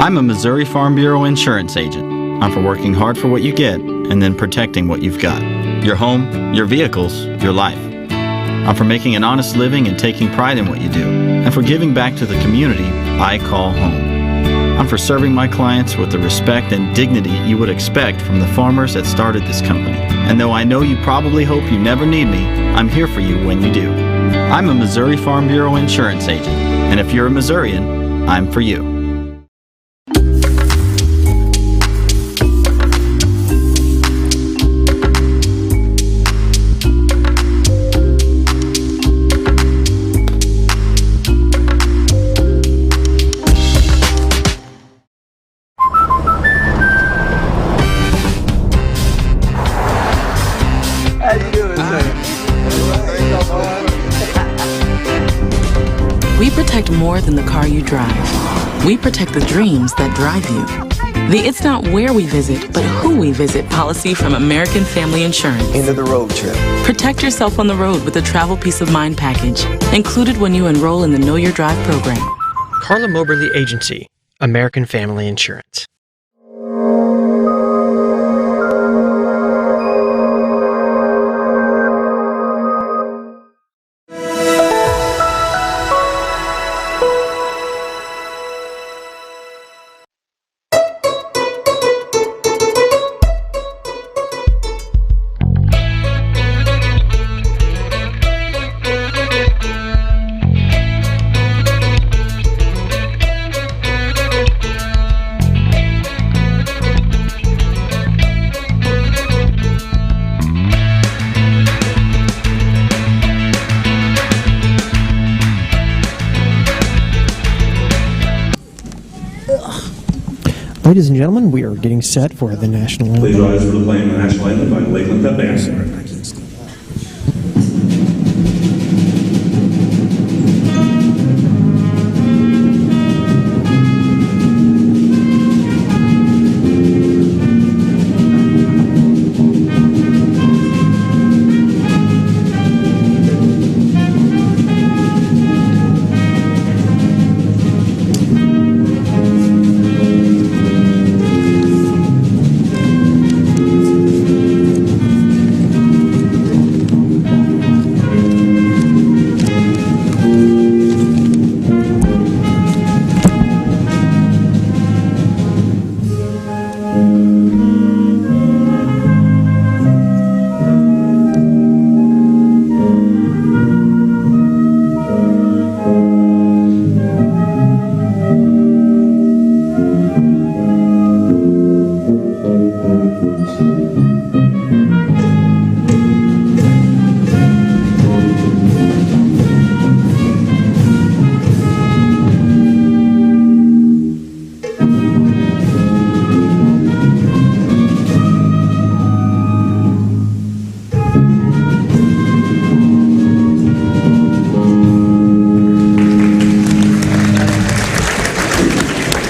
I'm a Missouri Farm Bureau insurance agent. I'm for working hard for what you get and then protecting what you've got. Your home, your vehicles, your life. I'm for making an honest living and taking pride in what you do, and for giving back to the community I call home. I'm for serving my clients with the respect and dignity you would expect from the farmers that started this company. And though I know you probably hope you never need me, I'm here for you when you do. I'm a Missouri Farm Bureau insurance agent, and if you're a Missourian, I'm for you. We protect more than the car you drive. We protect the dreams that drive you. The It's Not Where We Visit, but Who We Visit policy from American Family Insurance. Into the road trip. Protect yourself on the road with the Travel Peace of Mind package, included when you enroll in the Know Your Drive program. CARLA MOBERLY Agency, American Family Insurance. Ladies and gentlemen, we are getting set for the national anthem. Please rise for the playing of the national anthem by Lakeland Pep Band.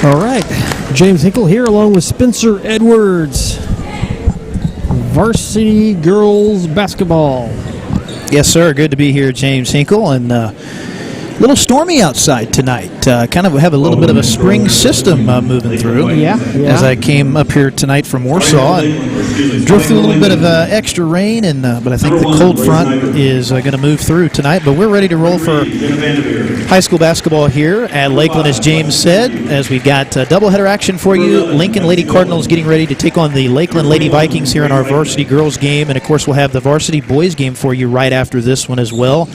All right, James Hinkle here along with Spencer Edwards. Varsity girls basketball. Yes, sir. Good to be here, James Hinkle. And a little stormy outside tonight. Kind of have a little bit of a spring system moving through. Yeah. As I came up here tonight from Warsaw and drove through a little bit of extra rain, and but I think the cold front is going to move through tonight. But we're ready to roll for high school basketball here at Lakeland, as James said, as we've got doubleheader action for you. Lincoln Lady Cardinals getting ready to take on the Lakeland Lady Vikings here in our varsity girls game. And, of course, we'll have the varsity boys game for you right after this one as well.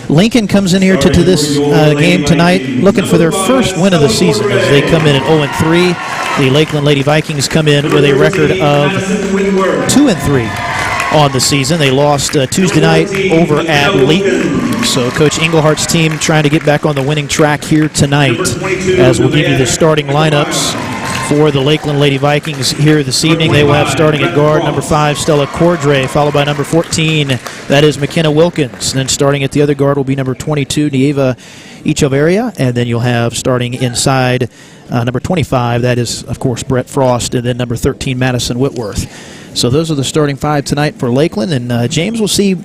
Lincoln comes in here to this game tonight looking for their first win of the season as they come in at 0-3. The Lakeland Lady Vikings come in with a record of 2-3 on the season. They lost Tuesday night over at Lee. So Coach Englehart's team trying to get back on the winning track here tonight, as we'll give you the starting lineups for the Lakeland Lady Vikings here this evening. They will have starting at guard number 5, Stella Cordray, followed by number 14, that is McKenna Wilkins. And then starting at the other guard will be number 22, Nieva Echeverria. And then you'll have starting inside number 25, that is, of course, Brett Frost. And then number 13, Madison Whitworth. So those are the starting 5 tonight for Lakeland. And James will see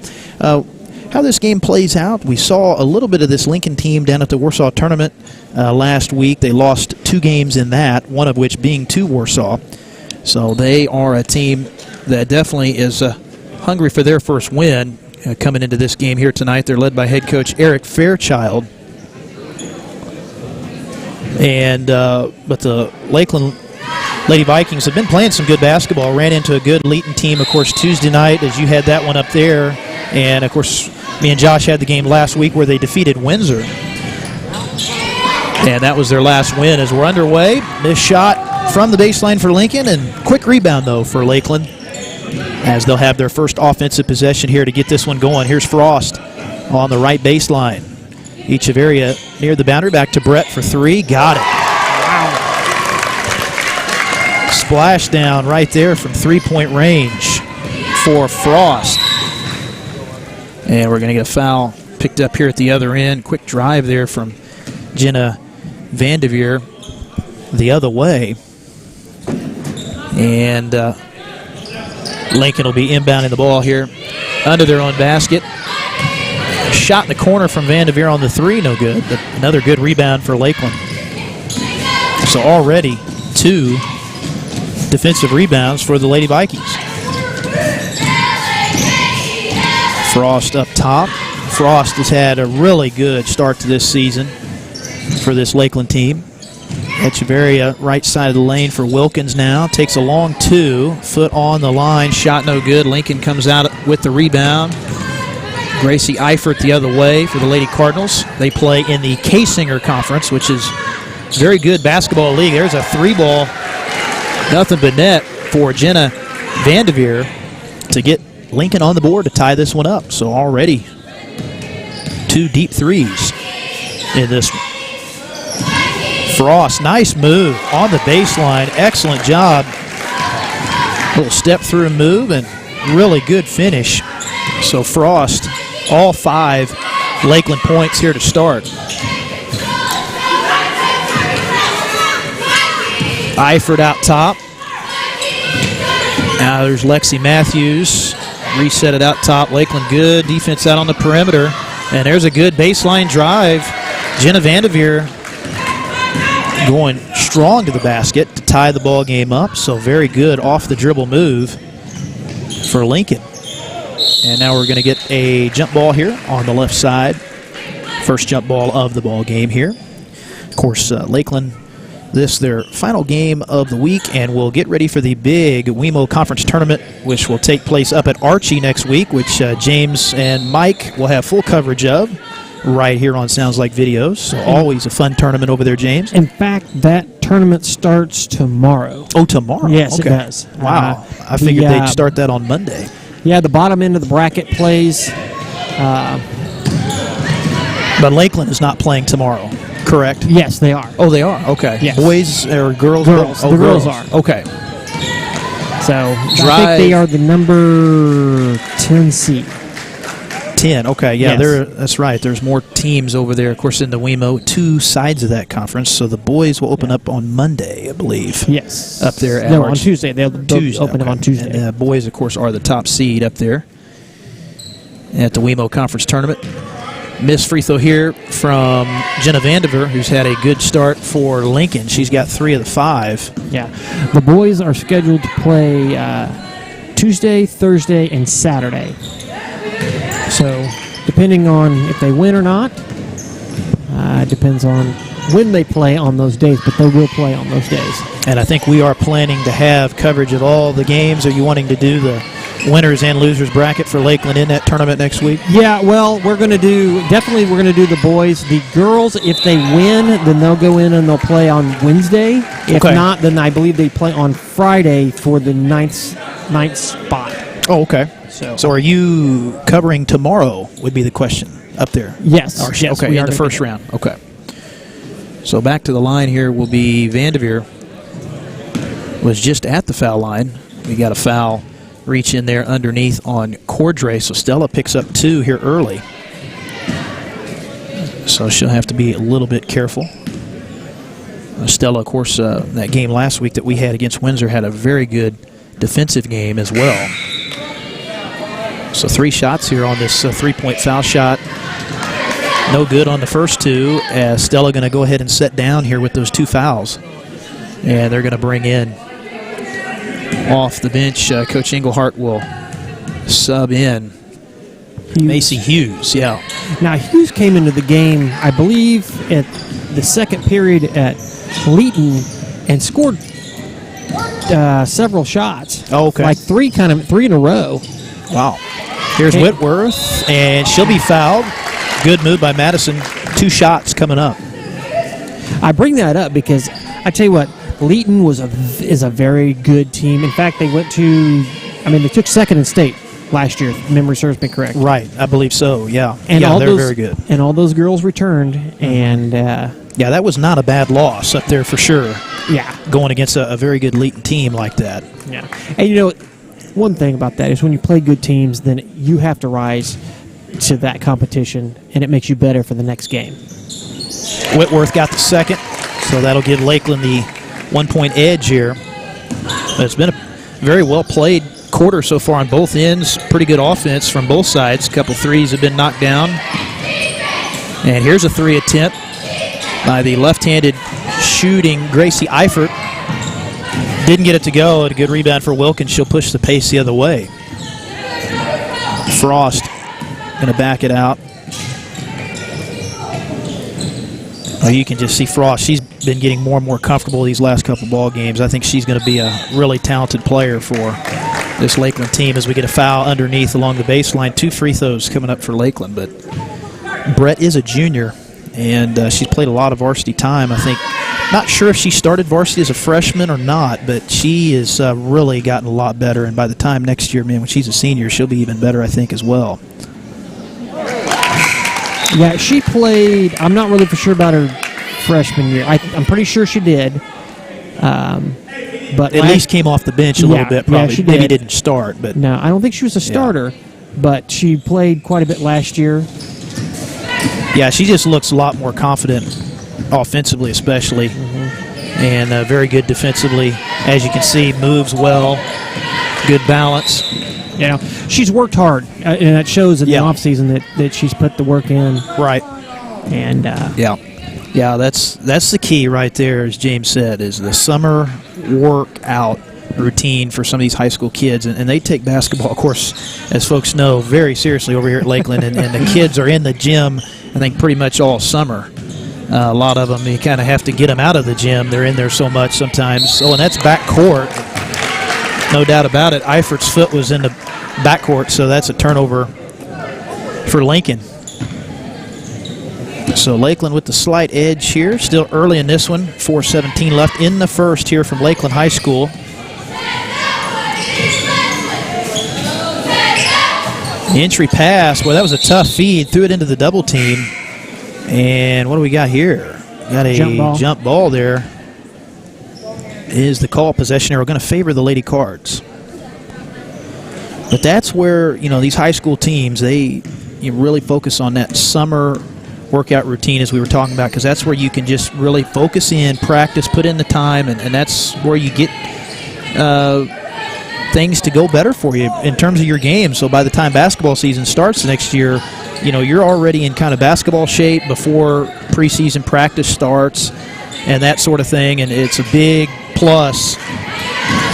how this game plays out. We saw a little bit of this Lincoln team down at the Warsaw tournament last week. They lost 2 games in that, one of which being to Warsaw. So they are a team that definitely is hungry for their first win coming into this game here tonight. They're led by head coach Eric Fairchild. And but the Lakeland Lady Vikings have been playing some good basketball. Ran into a good Leeton team, of course, Tuesday night, as you had that one up there. And, of course, me and Josh had the game last week where they defeated Windsor. And that was their last win as we're underway. This shot from the baseline for Lincoln, and quick rebound, though, for Lakeland, as they'll have their first offensive possession here to get this one going. Here's Frost on the right baseline. Echeverria near the boundary, back to Brett for 3. Got it. Splash down right there from 3-point range for Frost. And we're going to get a foul picked up here at the other end. Quick drive there from Jenna Vanderveer the other way. And Lincoln will be inbounding the ball here under their own basket. Shot in the corner from Vanderveer on the 3, no good, but another good rebound for Lakeland. So already 2 defensive rebounds for the Lady Vikings. Frost up top. Frost has had a really good start to this season for this Lakeland team. Echeverria right side of the lane for Wilkins now. Takes a long 2. Foot on the line. Shot no good. Lincoln comes out with the rebound. Gracie Eifert the other way for the Lady Cardinals. They play in the K-Singer Conference, which is very good basketball league. There's a 3-ball. Nothing but net for Jenna Vanderveer to get Lincoln on the board to tie this one up. So already 2 deep threes in this one. Frost, nice move on the baseline. Excellent job. Little step through move and really good finish. So Frost, all 5 Lakeland points here to start. Eifert out top. Now there's Lexi Matthews. Reset it out top. Lakeland good. Defense out on the perimeter. And there's a good baseline drive. Jenna Vanderveer going strong to the basket to tie the ball game up. So very good off the dribble move for Lincoln. And now we're going to get a jump ball here on the left side. First jump ball of the ball game here. Of course, Lakeland, this their final game of the week, and we'll get ready for the big WEMO Conference Tournament, which will take place up at Archie next week, which James and Mike will have full coverage of right here on Sounds Like Videos. So always a fun tournament over there, James. In fact, that tournament starts tomorrow. Oh, tomorrow? Yes, okay. It does. Wow. I figured they'd start that on Monday. Yeah, the bottom end of the bracket plays. But Lakeland is not playing tomorrow, correct? Yes, they are. Oh, they are? Okay. Yes. Boys or girls? Girls. Oh, the girls are. Okay. So I think they are the number 10 seed. 10, okay. Yeah, Yes. that's right. There's more teams over there, of course, in the WEMO, 2 sides of that conference. So the boys will open up on Monday, I believe. Yes. Up there at No, on Tuesday. They'll open them on Tuesday. And boys, of course, are the top seed up there at the WEMO Conference Tournament. Missed free throw here from Jenna Vanderveer, who's had a good start for Lincoln. She's got 3 of the 5. Yeah. The boys are scheduled to play Tuesday, Thursday, and Saturday. So depending on if they win or not, depends on when they play on those days, but they will play on those days. And I think we are planning to have coverage of all the games. Are you wanting to do the winners and losers bracket for Lakeland in that tournament next week? Yeah, well, we're going to do the boys. The girls, if they win, then they'll go in and they'll play on Wednesday. If not, then I believe they play on Friday for the ninth spot. Oh, okay. So are you covering tomorrow would be the question up there? Yes. Yes, okay, in the first round. Okay. So back to the line here will be Vanderveer. Was just at the foul line. We got a foul reach in there underneath on Cordray. So Stella picks up 2 here early. So she'll have to be a little bit careful. Stella, of course, that game last week that we had against Windsor had a very good defensive game as well. So 3 shots here on this 3-point foul shot. No good on the first 2, as Stella going to go ahead and set down here with those 2 fouls. And they're going to bring in off the bench. Coach Englehart will sub in Macy Hughes. Yeah. Now, Hughes came into the game, I believe, at the second period at Leeton and scored several shots. Oh, okay. Like 3 in a row. Wow. Here's Whitworth, and she'll be fouled. Good move by Madison. 2 shots coming up. I bring that up because I tell you what, Leeton is a very good team. In fact, they they took second in state last year, if memory serves me correct. Right, I believe so, yeah. And they're very good. And all those girls returned, and yeah, that was not a bad loss up there for sure. Yeah. Going against a very good Leeton team like that. Yeah. And one thing about that is when you play good teams, then you have to rise to that competition, and it makes you better for the next game. Whitworth got the second, so that'll give Lakeland the 1-point edge here. But it's been a very well played quarter so far on both ends. Pretty good offense from both sides. A couple threes have been knocked down. And here's a 3 attempt by the left-handed shooting Gracie Eifert. Didn't get it to go. A good rebound for Wilkins. She'll push the pace the other way. Frost going to back it out. Oh, you can just see Frost. She's been getting more and more comfortable these last couple ball games. I think she's going to be a really talented player for this Lakeland team as we get a foul underneath along the baseline. 2 free throws coming up for Lakeland. But Brett is a junior, and she's played a lot of varsity time. I think, not sure if she started varsity as a freshman or not, but she has really gotten a lot better. And by the time next year, when she's a senior, she'll be even better, I think, as well. Yeah, she played. I'm not really for sure about her freshman year. I'm pretty sure she did. But at least came off the bench a little bit, probably. Yeah, she Maybe didn't start. But no, I don't think she was a starter, but she played quite a bit last year. Yeah, she just looks a lot more confident offensively, especially, and very good defensively. As you can see, moves well, good balance. Yeah, she's worked hard, and that shows in the offseason that she's put the work in. Right. And yeah, that's the key right there, as James said, is the summer workout routine for some of these high school kids. And they take basketball, of course, as folks know, very seriously over here at Lakeland. and the kids are in the gym, I think, pretty much all summer. A lot of them, you kind of have to get them out of the gym. They're in there so much sometimes. Oh, and that's backcourt. No doubt about it. Eifert's foot was in the backcourt, so that's a turnover for Lincoln. So Lakeland with the slight edge here. Still early in this one. 4:17 left in the first here from Lakeland High School. Entry pass. Well, that was a tough feed. Threw it into the double team. And what do we got here? Got a jump ball there. Is the call possession. We're going to favor the Lady Cards. But that's where, these high school teams, they really focus on that summer workout routine as we were talking about, because that's where you can just really focus in, practice, put in the time, and that's where you get things to go better for you in terms of your game. So by the time basketball season starts next year, you're already in kind of basketball shape before preseason practice starts and that sort of thing, and it's a big plus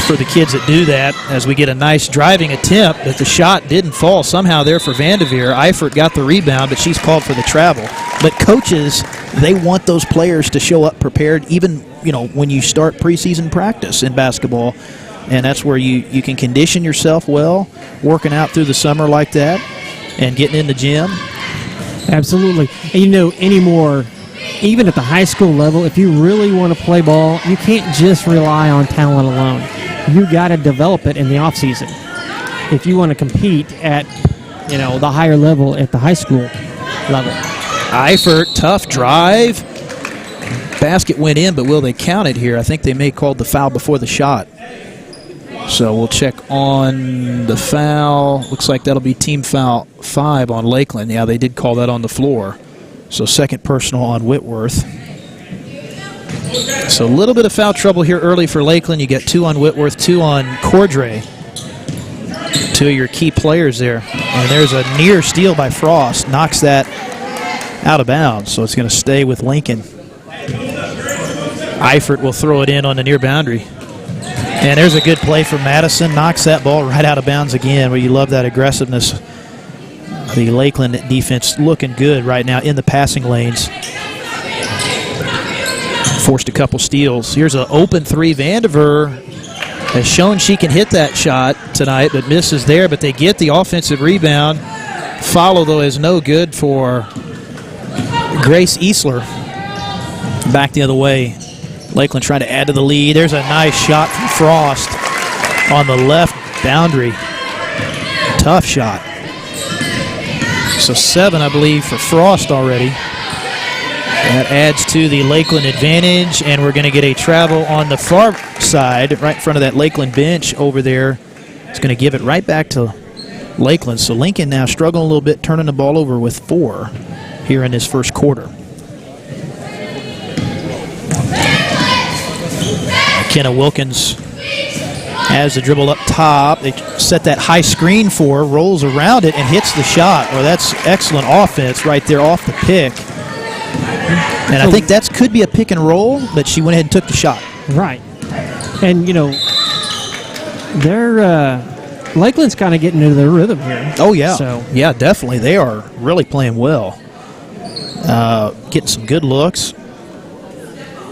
for the kids that do that, as we get a nice driving attempt, but the shot didn't fall somehow there for Vanderveer. Eifert got the rebound, but she's called for the travel. But coaches, they want those players to show up prepared, even when you start preseason practice in basketball, and that's where you can condition yourself well, working out through the summer like that, and getting in the gym. Absolutely. And anymore, even at the high school level, if you really want to play ball, you can't just rely on talent alone. You got to develop it in the off season if you want to compete at the higher level at the high school level. Eifert, tough drive. Basket went in, but will they count it here? I think they may have called the foul before the shot. So we'll check on the foul. Looks like that'll be team foul 5 on Lakeland. Yeah, they did call that on the floor. So second personal on Whitworth. So a little bit of foul trouble here early for Lakeland. You get 2 on Whitworth, 2 on Cordray. Two of your key players there. And there's a near steal by Frost. Knocks that out of bounds, so it's going to stay with Lincoln. Eifert will throw it in on the near boundary. And there's a good play from Madison. Knocks that ball right out of bounds again, where you love that aggressiveness. The Lakeland defense looking good right now in the passing lanes. Forced a couple steals. Here's an open three. Vanderveer has shown she can hit that shot tonight, but misses there. But they get the offensive rebound. Follow, though, is no good for Grace Easler. Back the other way. Lakeland trying to add to the lead. There's a nice shot from Frost on the left boundary. Tough shot. So 7, I believe, for Frost already. That adds to the Lakeland advantage, and we're going to get a travel on the far side, right in front of that Lakeland bench over there. It's going to give it right back to Lakeland. So Lincoln now struggling a little bit, turning the ball over with 4 here in this first quarter. McKenna Wilkins has the dribble up top. They set that high screen for her, rolls around it, and hits the shot. Well, that's excellent offense right there off the pick. And I think that could be a pick and roll, but she went ahead and took the shot. Right. And, you know, they're Lakeland's kind of getting into their rhythm here. Oh, yeah. So. Yeah, definitely. They are really playing well. Getting some good looks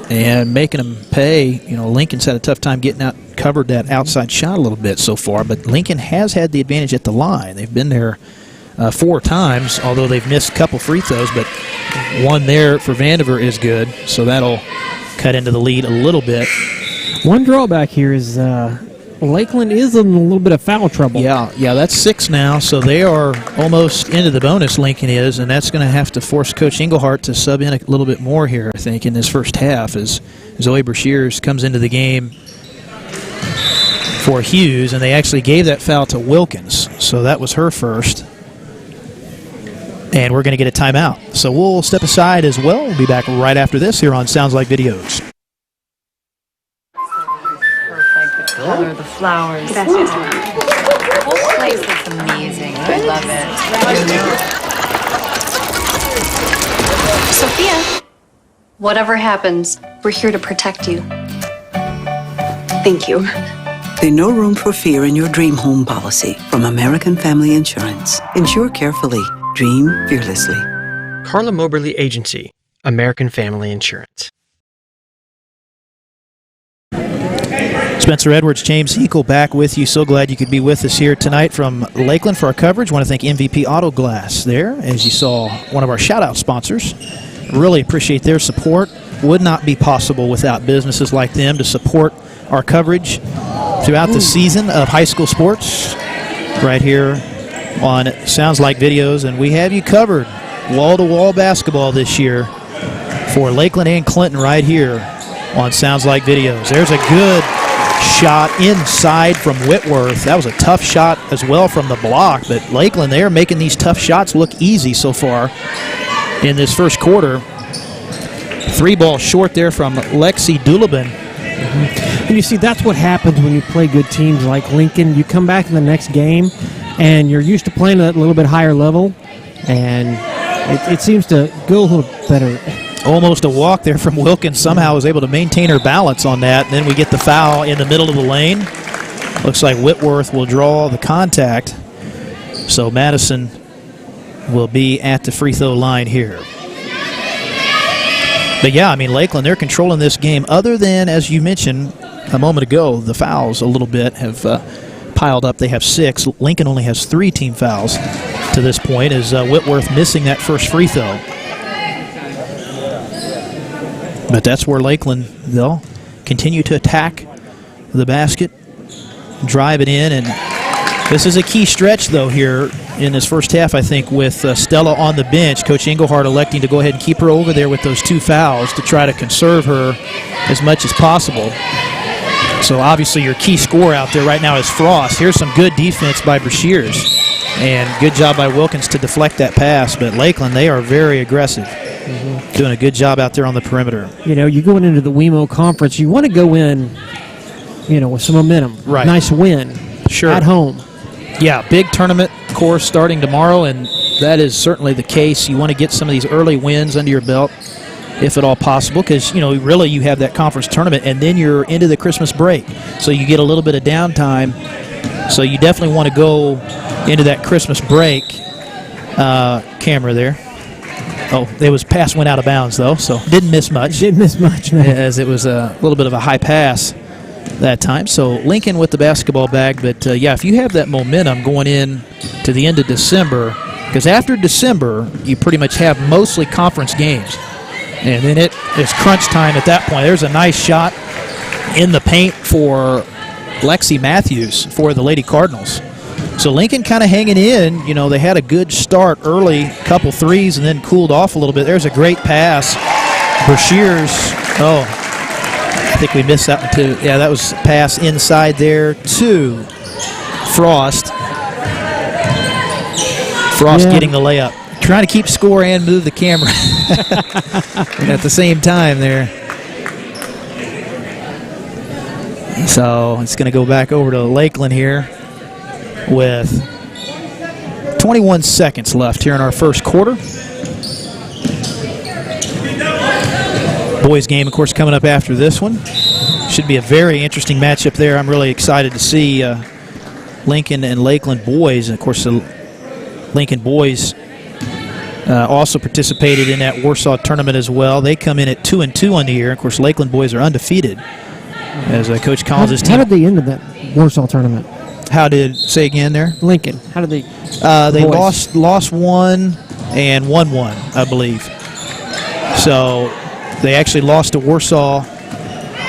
and making them pay. You know, Lincoln's had a tough time getting out, covered that outside shot a little bit so far, but Lincoln has had the advantage at the line. They've been there 4 times, although they've missed a couple free throws, but one there for Vanderveer is good, so that'll cut into the lead a little bit. One drawback here is Lakeland is in a little bit of foul trouble. Yeah, that's 6 now, so they are almost into the bonus, Lincoln is, and that's going to have to force Coach Englehart to sub in a little bit more here, I think, in this first half, as Zoe Brashears comes into the game for Hughes, and they actually gave that foul to Wilkins, so that was her first. And we're going to get a timeout. So we'll step aside as well. We'll be back right after this here on Sounds Like Videos. Perfect. The color, the flowers. The whole place looks amazing. I love it. Sophia, whatever happens, we're here to protect you. Thank you. There's no room for fear in your dream home policy from American Family Insurance. Insure carefully. Dream fearlessly. CARLA MOBERLY Agency, American Family Insurance. Spencer Edwards, James Heacle back with you. So glad you could be with us here tonight from Lakeland for our coverage. Want to thank MVP Auto Glass there, as you saw one of our shout-out sponsors. Really appreciate their support. Would not be possible without businesses like them to support our coverage throughout the season of high school sports right here on Sounds Like Videos, and we have you covered wall-to-wall basketball this year for Lakeland and Clinton right here on Sounds Like Videos. There's a good shot inside from Whitworth. That was a tough shot as well from the block, but Lakeland, they're making these tough shots look easy so far in this first quarter. 3 balls short there from Lexi Doulabin. And you see, that's what happens when you play good teams like Lincoln. You come back in the next game, and you're used to playing at a little bit higher level, and it seems to go a little better. Almost a walk there from Wilkins. Somehow was able to maintain her balance on that. And then we get the foul in the middle of the lane. Looks like Whitworth will draw the contact. So Madison will be at the free throw line here. But yeah, I mean, Lakeland, they're controlling this game. Other than, as you mentioned a moment ago, the fouls a little bit have piled up. They have 6. Lincoln only has 3 team fouls to this point, as Whitworth missing that first free throw. But that's where Lakeland, they'll continue to attack the basket, drive it in, and this is a key stretch, though, here in this first half, I think, with Stella on the bench. Coach Englehart electing to go ahead and keep her over there with those 2 fouls to try to conserve her as much as possible. So obviously your key scorer out there right now is Frost. Here's some good defense by Brashears, and good job by Wilkins to deflect that pass. But Lakeland, they are very aggressive, doing a good job out there on the perimeter. You know, you're going into the WEMO conference, you want to go in, you know, with some momentum. Right. Nice win. Sure. At home. Yeah, big tournament course starting tomorrow, and that is certainly the case. You want to get some of these early wins under your belt, if at all possible, because, really you have that conference tournament, and then you're into the Christmas break. So you get a little bit of downtime. So you definitely want to go into that Christmas break. Camera there. Oh, it was pass went out of bounds, though, so didn't miss much. Didn't miss much, no. As it was a little bit of a high pass that time. So Lincoln with the basketball bag. But, if you have that momentum going in to the end of December, because after December, you pretty much have mostly conference games. And then it is crunch time at that point. There's a nice shot in the paint for Lexi Matthews for the Lady Cardinals. So Lincoln kind of hanging in. They had a good start early, couple threes, and then cooled off a little bit. There's a great pass. Brashears. Oh, I think we missed that one too. Yeah, that was a pass inside there to Frost. Frost getting the layup. Trying to keep score and move the camera at the same time there. So it's going to go back over to Lakeland here with 21 seconds left here in our first quarter. Boys game, of course, coming up after this one. Should be a very interesting matchup there. I'm really excited to see Lincoln and Lakeland boys. And, of course, the Lincoln boys also participated in that Warsaw tournament as well. They come in at 2-2 on the year. Of course, Lakeland boys are undefeated. As Coach Collins' team. How did they end that Warsaw tournament? Say again there? Lincoln. How did they? They lost one and won one, I believe. So they actually lost to Warsaw,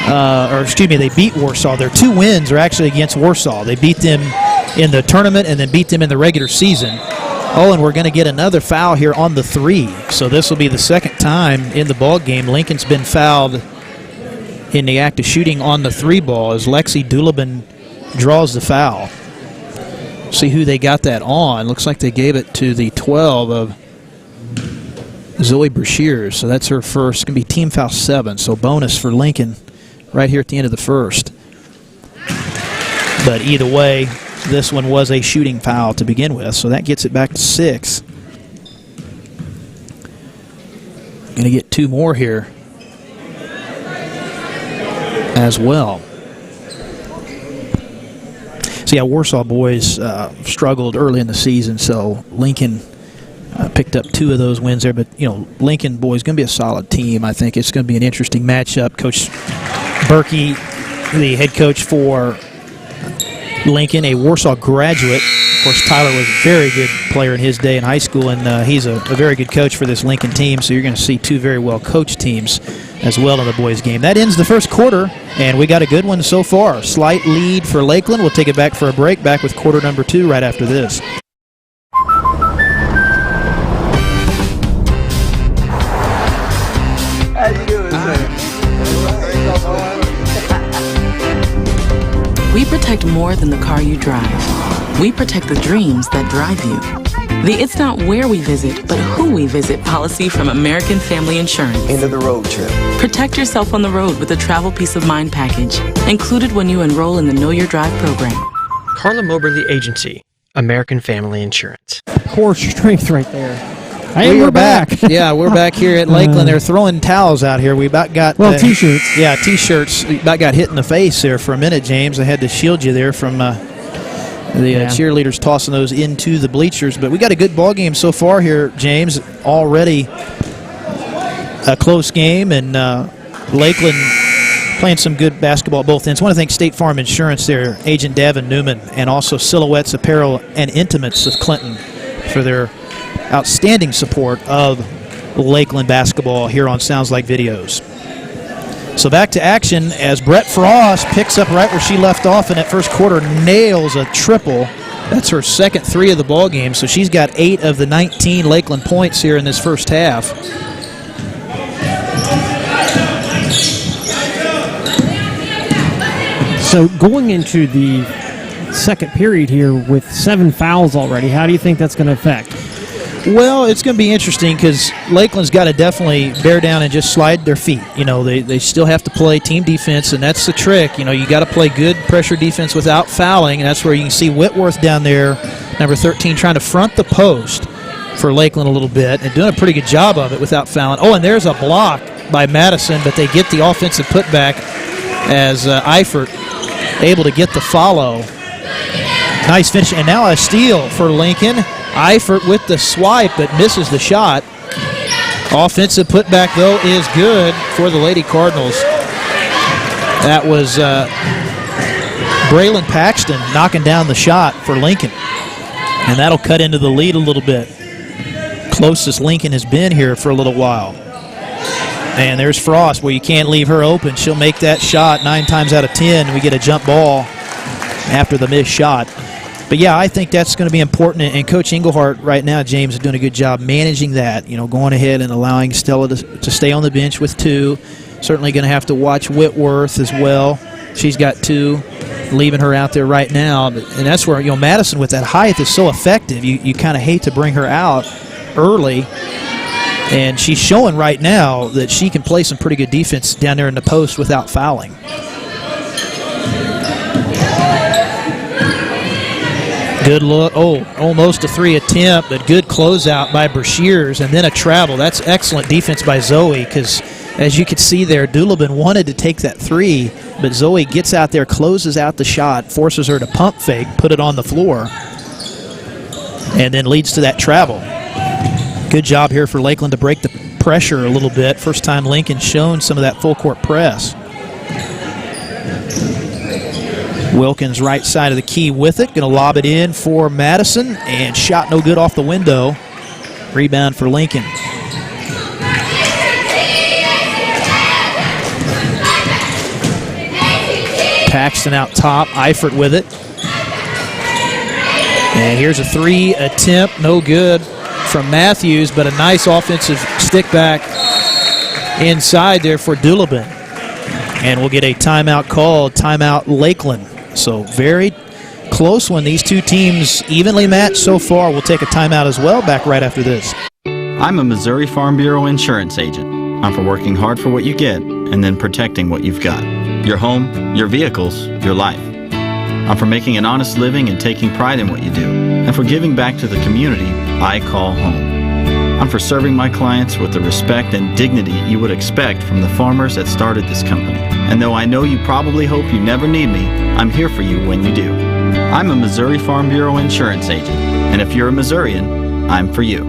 they beat Warsaw. Their 2 wins are actually against Warsaw. They beat them in the tournament and then beat them in the regular season. Oh, and we're going to get another foul here on the 3. So this will be the second time in the ball game Lincoln's been fouled in the act of shooting on the 3 ball as Lexi Doulabin draws the foul. See who they got that on. Looks like they gave it to the 12 of Zoe Brashears. So that's her first. It's going to be team foul 7. So bonus for Lincoln right here at the end of the first. But either way, this one was a shooting foul to begin with. So that gets it back to 6. Going to get 2 more here as well. So yeah, Warsaw boys struggled early in the season, so Lincoln picked up 2 of those wins there. But Lincoln boys going to be a solid team. I think it's going to be an interesting matchup. Coach Berkey, the head coach for Lincoln, a Warsaw graduate. Of course, Tyler was a very good player in his day in high school, and he's a very good coach for this Lincoln team. So you're going to see 2 very well coached teams as well in the boys' game. That ends the first quarter, and we got a good one so far. Slight lead for Lakeland. We'll take it back for a break. Back with quarter number 2 right after this. How you doing, sir? We protect more than the car you drive. We protect the dreams that drive you. The It's Not Where We Visit, but Who We Visit policy from American Family Insurance. End of the road trip. Protect yourself on the road with the Travel Peace of Mind package, included when you enroll in the Know Your Drive program. CARLA MOBERLY Agency, American Family Insurance. Core strength right there. Hey, we're back. Yeah, we're back here at Lakeland. They're throwing towels out here. We about got T-shirts. Yeah, T-shirts. We about got hit in the face there for a minute, James. I had to shield you there from the cheerleaders tossing those into the bleachers. But we got a good ball game so far here, James. Already a close game, and Lakeland playing some good basketball at both ends. I want to thank State Farm Insurance there, Agent Davin Newman, and also Silhouettes Apparel and Intimates of Clinton for their outstanding support of Lakeland basketball here on Sounds Like Videos. So back to action as Brett Frost picks up right where she left off in that first quarter, nails a triple. That's her second 3 of the ball game, so she's got 8 of the 19 Lakeland points here in this first half. So going into the second period here with 7 fouls already, how do you think that's going to affect? Well, it's going to be interesting because Lakeland's got to definitely bear down and just slide their feet. You know, they still have to play team defense, and that's the trick. You know, you got to play good pressure defense without fouling, and that's where you can see Whitworth down there, number 13, trying to front the post for Lakeland a little bit and doing a pretty good job of it without fouling. Oh, and there's a block by Madison, but they get the offensive putback as Eifert able to get the follow. Nice finish, and now a steal for Lincoln. Eifert with the swipe, but misses the shot. Offensive putback, though, is good for the Lady Cardinals. That was Braylon Paxton knocking down the shot for Lincoln. And that'll cut into the lead a little bit. Closest Lincoln has been here for a little while. And there's Frost, where you can't leave her open. She'll make that shot 9 times out of 10. We get a jump ball after the missed shot. But, yeah, I think that's going to be important. And Coach Englehart right now, James, is doing a good job managing that, you know, going ahead and allowing Stella to stay on the bench with 2. Certainly going to have to watch Whitworth as well. She's got 2, leaving her out there right now. And that's where, you know, Madison with that height is so effective. You kind of hate to bring her out early. And she's showing right now that she can play some pretty good defense down there in the post without fouling. Good look. Oh, almost a 3 attempt, but good closeout by Brashears, and then a travel. That's excellent defense by Zoe, because as you can see there, Doulabin wanted to take that 3, but Zoe gets out there, closes out the shot, forces her to pump fake, put it on the floor, and then leads to that travel. Good job here for Lakeland to break the pressure a little bit. First time Lincoln shown some of that full court press. Wilkins right side of the key with it. Going to lob it in for Madison, and shot no good off the window. Rebound for Lincoln. Paxton out top. Eifert with it. And here's a 3 attempt. No good from Matthews, but a nice offensive stick back inside there for Doulabin. And we'll get a timeout called. Timeout Lakeland. So very close one. These two teams evenly matched so far. We'll take a timeout as well. Back right after this. I'm a Missouri Farm Bureau insurance agent. I'm for working hard for what you get and then protecting what you've got. Your home, your vehicles, your life. I'm for making an honest living and taking pride in what you do, and for giving back to the community I call home. I'm for serving my clients with the respect and dignity you would expect from the farmers that started this company. And though I know you probably hope you never need me, I'm here for you when you do. I'm a Missouri Farm Bureau insurance agent, and if you're a Missourian, I'm for you.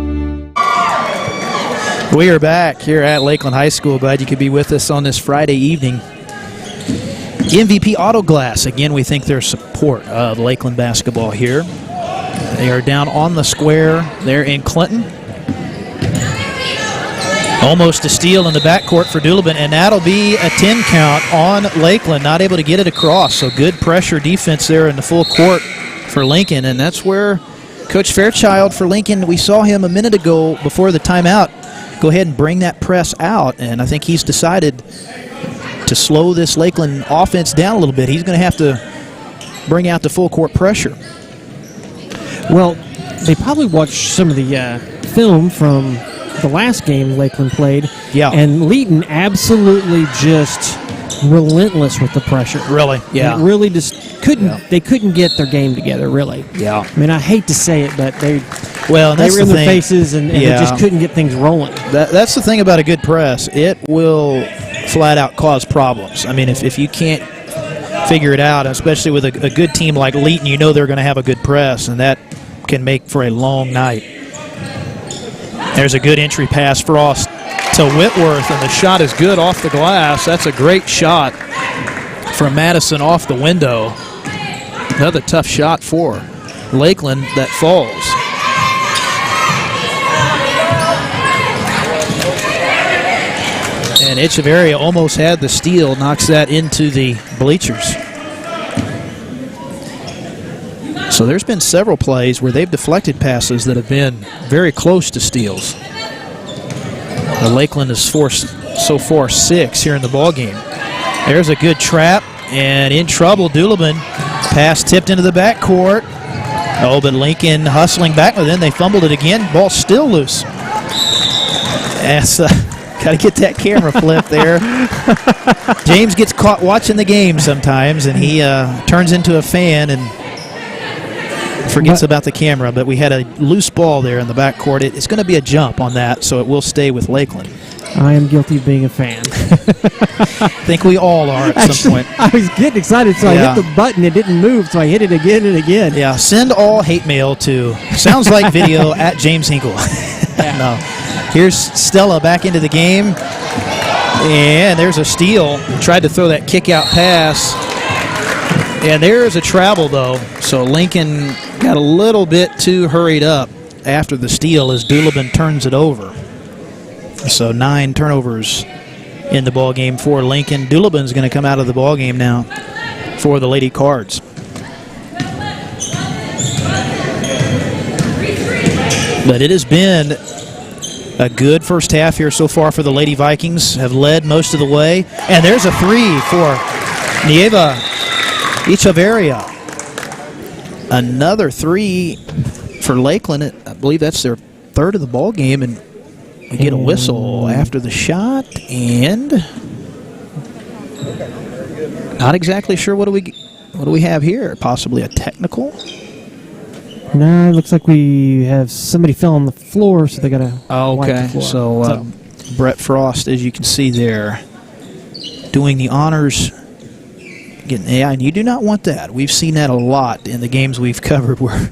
We are back here at Lakeland High School. Glad you could be with us on this Friday evening. MVP Auto Glass. Again, we think their support of Lakeland basketball here. They are down on the square there in Clinton. Almost a steal in the backcourt for Doulabin, and that'll be a 10 count on Lakeland. Not able to get it across, so good pressure defense there in the full court for Lincoln, and that's where Coach Fairchild for Lincoln, we saw him a minute ago before the timeout go ahead and bring that press out, and I think he's decided to slow this Lakeland offense down a little bit. He's going to have to bring out the full court pressure. Well, they probably watched some of the film from the last game Lakeland played. Yeah. And Leeton absolutely just relentless with the pressure. Really? Yeah. And it really just couldn't, they couldn't get their game together, really. Yeah. I mean, I hate to say it, but they were in their faces and they just couldn't get things rolling. That's the thing about a good press. It will flat out cause problems. I mean, if you can't figure it out, especially with a good team like Leeton, you know they're going to have a good press, and that can make for a long night. There's a good entry pass, Frost to Whitworth, and the shot is good off the glass. That's a great shot from Madison off the window. Another tough shot for Lakeland that falls. And Echeverria almost had the steal, knocks that into the bleachers. So there's been several plays where they've deflected passes that have been very close to steals. The Lakeland has forced so far 6 here in the ballgame. There's a good trap, and in trouble, Doulabin. Pass tipped into the backcourt. Oh, but Lincoln hustling back, but then they fumbled it again. Ball still loose. That's got to get that camera flip there. James gets caught watching the game sometimes, and he turns into a fan and forgets about the camera. But we had a loose ball there in the backcourt. It's going to be a jump on that, so it will stay with Lakeland. I am guilty of being a fan. I think we all are at some point. I was getting excited, so I hit the button. It didn't move, so I hit it again and again. Yeah, send all hate mail to Sounds Like Video at James Hinkle. No. Here's Stella back into the game. And there's a steal. Tried to throw that kick-out pass. And there's a travel, though. So Lincoln got a little bit too hurried up after the steal as Doolittle turns it over. So 9 turnovers in the ball game for Lincoln. Doolittle going to come out of the ball game now for the Lady Cards. But it has been a good first half here so far for the Lady Vikings. Have led most of the way. And there's a 3 for Nieva Echeverria. Another 3 for Lakeland. I believe that's their 3rd of the ball game, and we get a whistle after the shot, and not exactly sure what do we have here. Possibly a technical. No, it looks like we have somebody fell on the floor, so they got to wipe the floor. So Brett Frost, as you can see there, doing the honors. And you do not want that. We've seen that a lot in the games we've covered, where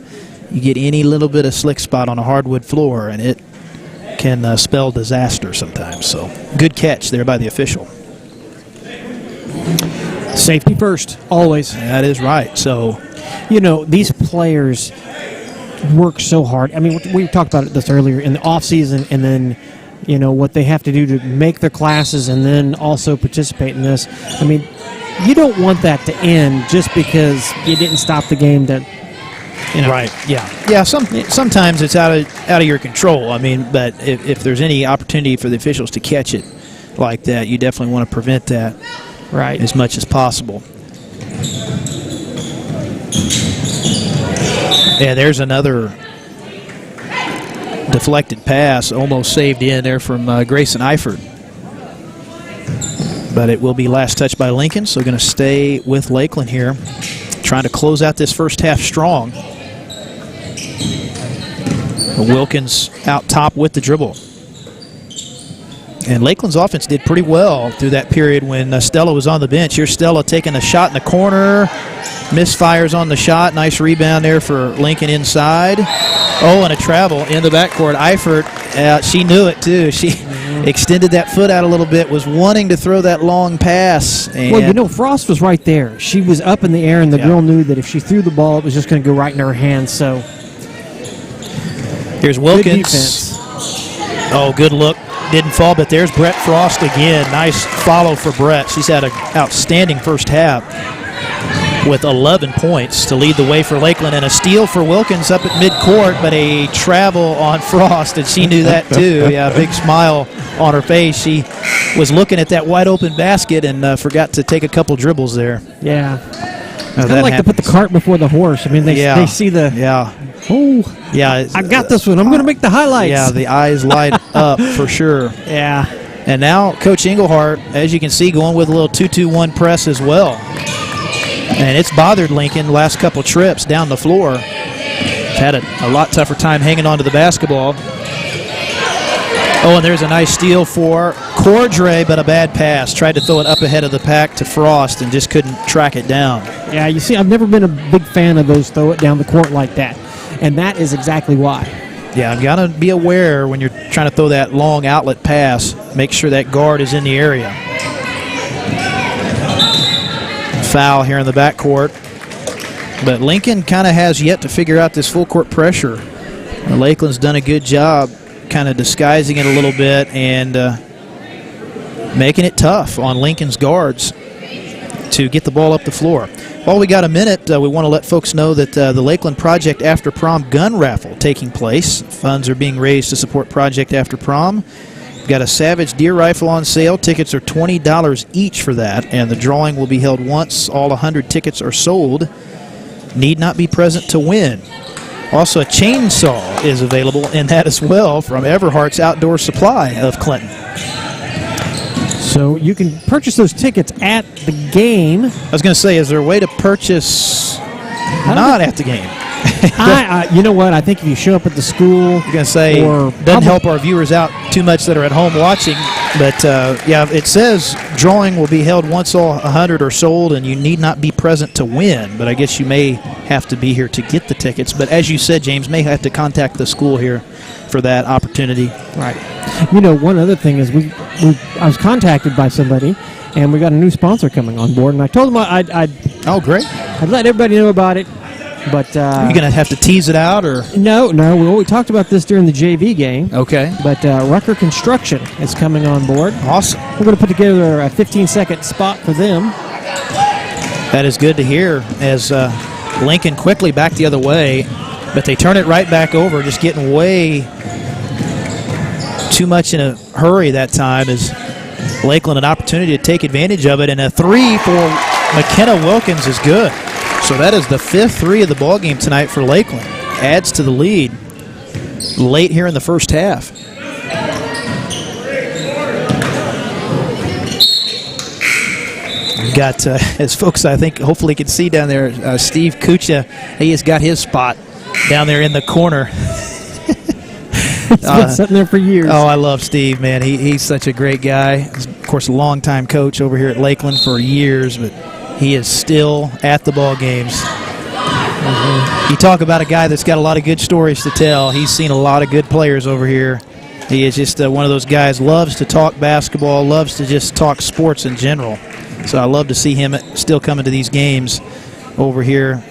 you get any little bit of slick spot on a hardwood floor, and it can spell disaster sometimes. So good catch there by the official. Safety first, always. That is right. So, you know, these players work so hard. I mean, we talked about this earlier in the off season, and then, you know, what they have to do to make their classes and then also participate in this. I mean, you don't want that to end just because you didn't stop the game that, you know. Right. Yeah. Sometimes it's out of your control. I mean, but if there's any opportunity for the officials to catch it like that, you definitely want to prevent that, right, as much as possible. Yeah, there's another deflected pass, almost saved in there from Grayson Eifert. But it will be last touch by Lincoln, so going to stay with Lakeland here, trying to close out this first half strong. Wilkins out top with the dribble. And Lakeland's offense did pretty well through that period when Stella was on the bench. Here's Stella taking a shot in the corner. Misfires on the shot. Nice rebound there for Lincoln inside. Oh, and a travel in the backcourt. Eifert, she knew it too. She extended that foot out a little bit, was wanting to throw that long pass. And well, you know, Frost was right there. She was up in the air, and the girl knew that if she threw the ball, it was just going to go right in her hands. So here's Wilkins. Good defense. Oh, good look. Didn't fall, but there's Brett Frost again. Nice follow for Brett. She's had an outstanding first half with 11 points to lead the way for Lakeland, and a steal for Wilkins up at midcourt, but a travel on Frost, and she knew that too. Yeah, big smile on her face. She was looking at that wide open basket and forgot to take a couple dribbles there. Yeah. Kind of like to put the cart before the horse. I mean, they see the... Yeah. Oh, yeah, I got this one. I'm going to make the highlights. Yeah, the eyes light up for sure. Yeah. And now Coach Englehart, as you can see, going with a little 2-2-1 press as well. And it's bothered Lincoln last couple trips down the floor. Had a lot tougher time hanging on to the basketball. Oh, and there's a nice steal for Cordray, but a bad pass. Tried to throw it up ahead of the pack to Frost and just couldn't track it down. Yeah, you see, I've never been a big fan of those throw it down the court like that. And that is exactly why. Yeah, I've got to be aware when you're trying to throw that long outlet pass. Make sure that guard is in the area. Foul here in the backcourt. But Lincoln kind of has yet to figure out this full court pressure. Lakeland's done a good job kind of disguising it a little bit and making it tough on Lincoln's guards to get the ball up the floor. While we got a minute, we want to let folks know that the Lakeland Project After Prom gun raffle taking place. Funds are being raised to support Project After Prom. We've got a Savage deer rifle on sale. Tickets are $20 each for that, and the drawing will be held once all 100 tickets are sold. need not be present to win. Also, a chainsaw is available in that as well from Everhart's Outdoor Supply of Clinton. So you can purchase those tickets at the game. I was going to say, is there a way to purchase not at the game? You know what? I think if you show up at the school, You're going to say, doesn't help our viewers out too much that are at home watching. But, yeah, it says drawing will be held once all 100 are sold, and you need not be present to win. But I guess you may have to be here to get the tickets. But as you said, James, may have to contact the school here for that opportunity. Right. You know, one other thing is I was contacted by somebody, and we got a new sponsor coming on board, and I told them I'd great. I'd let everybody know about it. But are you going to have to tease it out, or no? We talked about this during the JV game. Okay. But Rucker Construction is coming on board. Awesome. We're going to put together a 15-second spot for them. That is good to hear. As Lincoln quickly back the other way, but they turn it right back over, just getting way too much in a hurry that time. As Lakeland an opportunity to take advantage of it, and a three for McKenna Wilkins is good. So that is the 5th three of the ball game tonight for Lakeland. Adds to the lead late here in the first half. We've got, as folks I think hopefully can see down there, Steve Kucha, he has got his spot down there in the corner. It's been sitting there for years. Oh, I love Steve, man. He's such a great guy. He's, of course, a longtime coach over here at Lakeland for years, but he is still at the ball games. You talk about a guy that's got a lot of good stories to tell. He's seen a lot of good players over here. He is just one of those guys, loves to talk basketball, loves to just talk sports in general. So I love to see him still coming to these games over here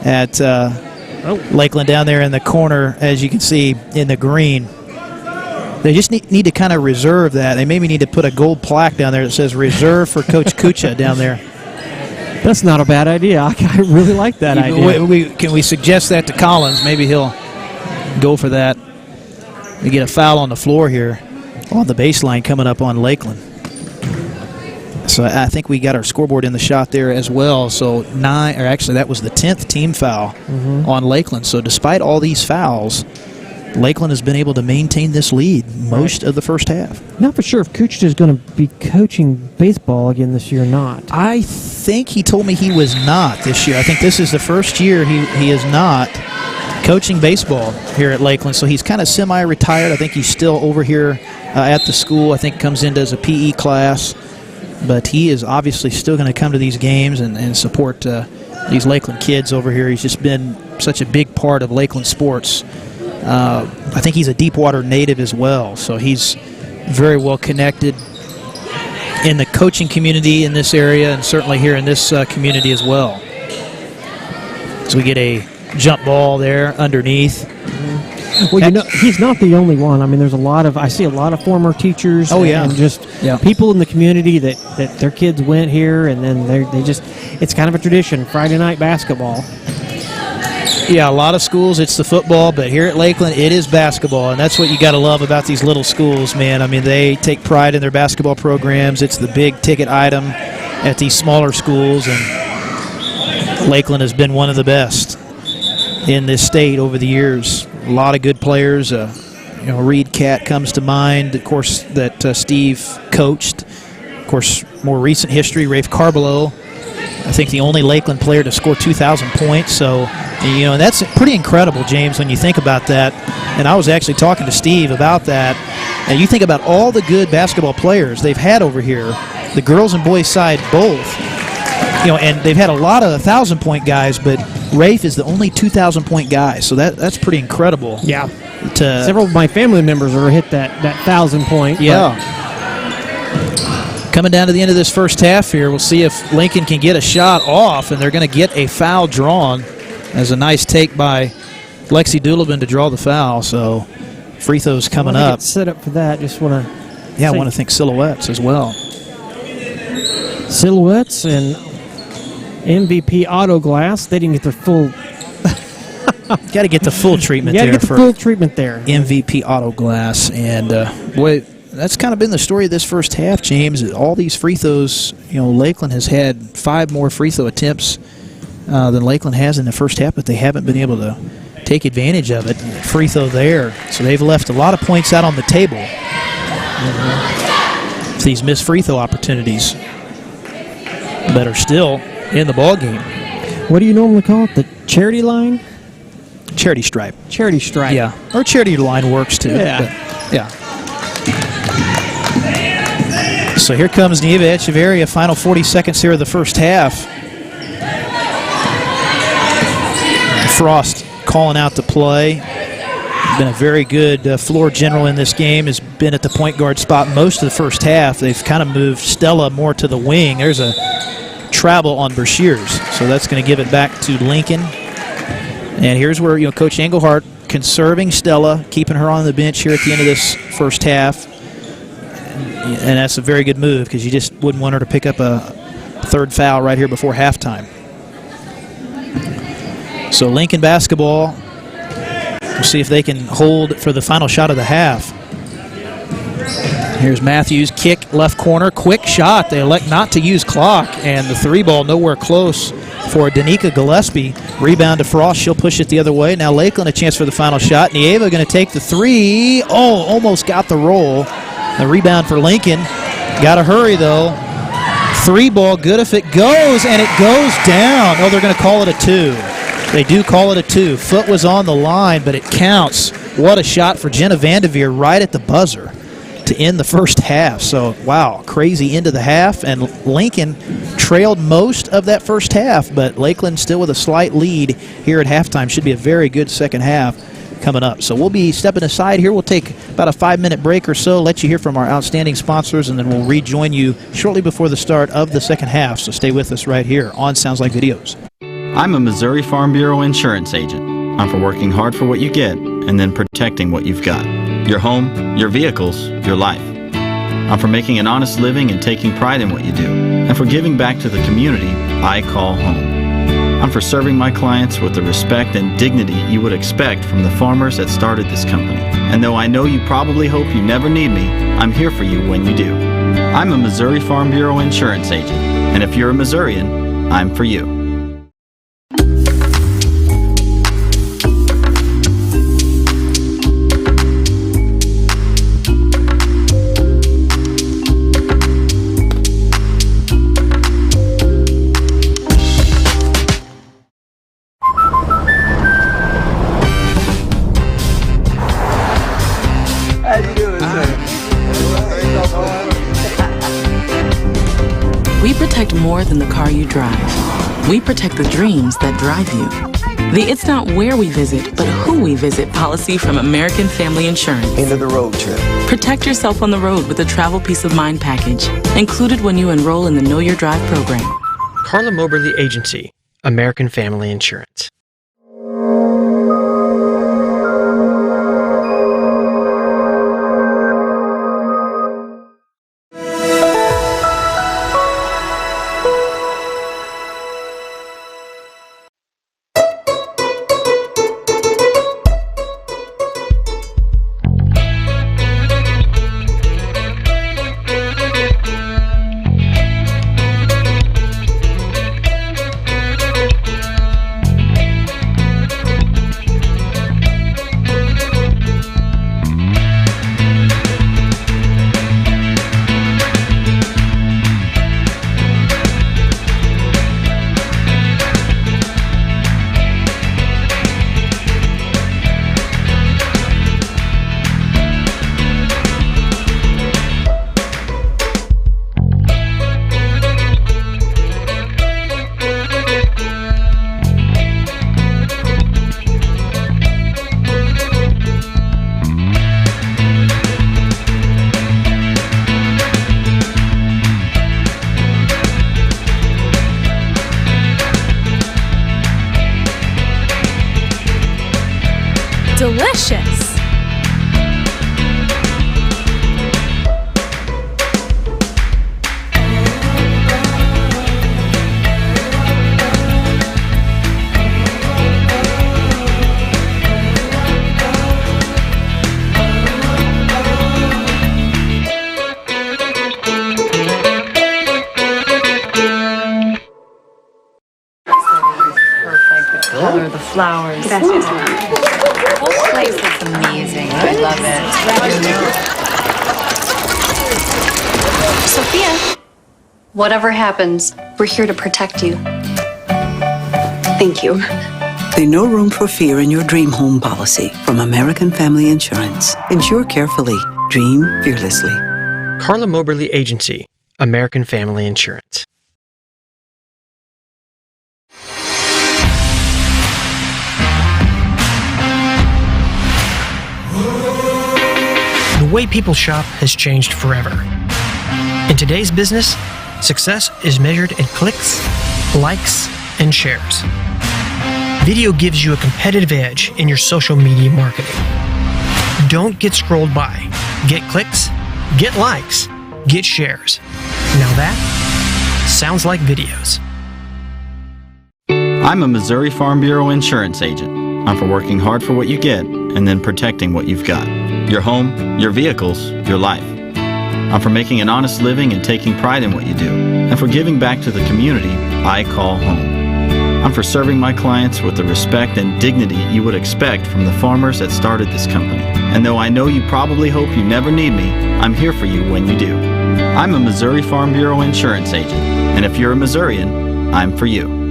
at Lakeland down there in the corner, as you can see in the green. They just need to kind of reserve that. They maybe need to put a gold plaque down there that says reserve for Coach Kucha down there. That's not a bad idea. I really like that idea. Can we suggest that to Collins? Maybe he'll go for that. We get a foul on the floor here on the baseline coming up on Lakeland. So I think we got our scoreboard in the shot there as well. So that was the 10th team foul on Lakeland. So despite all these fouls, Lakeland has been able to maintain this lead most of the first half. Not for sure if Kuchta is going to be coaching baseball again this year or not. I think he told me he was not this year. I think this is the first year he is not coaching baseball here at Lakeland. So he's kind of semi-retired. I think he's still over here at the school. I think comes in as a PE class. But he is obviously still going to come to these games and support these Lakeland kids over here. He's just been such a big part of Lakeland sports. I think he's a Deepwater native as well, so he's very well connected in the coaching community in this area and certainly here in this community as well. So we get a jump ball there underneath. Well, you know, he's not the only one. I mean, I see a lot of former teachers and just people in the community that their kids went here, and then it's kind of a tradition, Friday night basketball. Yeah, a lot of schools, it's the football, but here at Lakeland, it is basketball, and that's what you got to love about these little schools, man. I mean, they take pride in their basketball programs. It's the big ticket item at these smaller schools, and Lakeland has been one of the best in this state over the years. A lot of good players. Reed Cat comes to mind, of course, that Steve coached. Of course, more recent history, Rafe Carballo, I think the only Lakeland player to score 2,000 points. So, and that's pretty incredible, James, when you think about that. And I was actually talking to Steve about that. And you think about all the good basketball players they've had over here, the girls and boys side both. And they've had a lot of 1,000-point guys, but Rafe is the only 2,000-point guy. So that's pretty incredible. Yeah. Several of my family members are hit that 1,000-point. Yeah. Coming down to the end of this first half here, we'll see if Lincoln can get a shot off, and they're going to get a foul drawn. As a nice take by Lexi Doolabin to draw the foul. So free throws coming up. Set up for that. Just want to. Yeah, I want to think Silhouettes as well. Silhouettes and MVP Auto Glass. They didn't get their full. Got to get the full treatment there. Got to get the full treatment there. MVP Auto Glass, and boy, that's kind of been the story of this first half, James. All these free throws, Lakeland has had 5 more free throw attempts than Lakeland has in the first half, but they haven't been able to take advantage of it. Free throw there. So they've left a lot of points out on the table. These missed free throw opportunities that are still in the ball game. What do you normally call it? The charity line? Charity stripe. Charity stripe. Yeah. Or charity line works too. Yeah. But, yeah. So here comes Neva Echeverria. Final 40 seconds here of the first half. Frost calling out the play. Been a very good floor general in this game. Has been at the point guard spot most of the first half. They've kind of moved Stella more to the wing. There's a travel on Brashears, so that's going to give it back to Lincoln. And here's where Coach Engelhardt conserving Stella, keeping her on the bench here at the end of this first half. And that's a very good move because you just wouldn't want her to pick up a third foul right here before halftime. So Lincoln basketball. We'll see if they can hold for the final shot of the half. Here's Matthews, kick, left corner, quick shot. They elect not to use clock, and the three ball nowhere close for Danica Gillespie. Rebound to Frost, she'll push it the other way. Now Lakeland a chance for the final shot. Nieva going to take the three. Oh, almost got the roll. The rebound for Lincoln. Got to hurry though. Three ball, good if it goes, and it goes down. Oh, they're going to call it a two. They do call it a two. Foot was on the line, but it counts. What a shot for Jenna Vanderveer right at the buzzer to end the first half. So, wow, crazy into the half. And Lincoln trailed most of that first half, but Lakeland still with a slight lead here at halftime. Should be a very good second half coming up. So we'll be stepping aside here. We'll take about a 5-minute break or so, let you hear from our outstanding sponsors, and then we'll rejoin you shortly before the start of the second half. So stay with us right here on Sounds Like Videos. I'm a Missouri Farm Bureau insurance agent. I'm for working hard for what you get and then protecting what you've got. Your home, your vehicles, your life. I'm for making an honest living and taking pride in what you do, and for giving back to the community I call home. I'm for serving my clients with the respect and dignity you would expect from the farmers that started this company. And though I know you probably hope you never need me, I'm here for you when you do. I'm a Missouri Farm Bureau insurance agent, and if you're a Missourian, I'm for you. More than the car you drive. We protect the dreams that drive you. The It's Not Where We Visit, but Who We Visit policy from American Family Insurance. End of the road trip. Protect yourself on the road with the Travel Peace of Mind package, included when you enroll in the Know Your Drive program. CARLA MOBERLY Agency, American Family Insurance. flowers. The whole place looks amazing. I love it. Sophia, whatever happens, we're here to protect you. Thank you. The No Room for Fear in Your Dream Home policy from American Family Insurance. Insure carefully. Dream fearlessly. CARLA MOBERLY Agency, American Family Insurance. The way people shop has changed forever. In today's business, success is measured in clicks, likes, and shares. Video gives you a competitive edge in your social media marketing. Don't get scrolled by. Get clicks, get likes, get shares. Now that sounds like videos. I'm a Missouri Farm Bureau insurance agent. I'm for working hard for what you get and then protecting what you've got. Your home, your vehicles, your life. I'm for making an honest living and taking pride in what you do, and for giving back to the community I call home. I'm for serving my clients with the respect and dignity you would expect from the farmers that started this company. And though I know you probably hope you never need me, I'm here for you when you do. I'm a Missouri Farm Bureau insurance agent, and if you're a Missourian, I'm for you.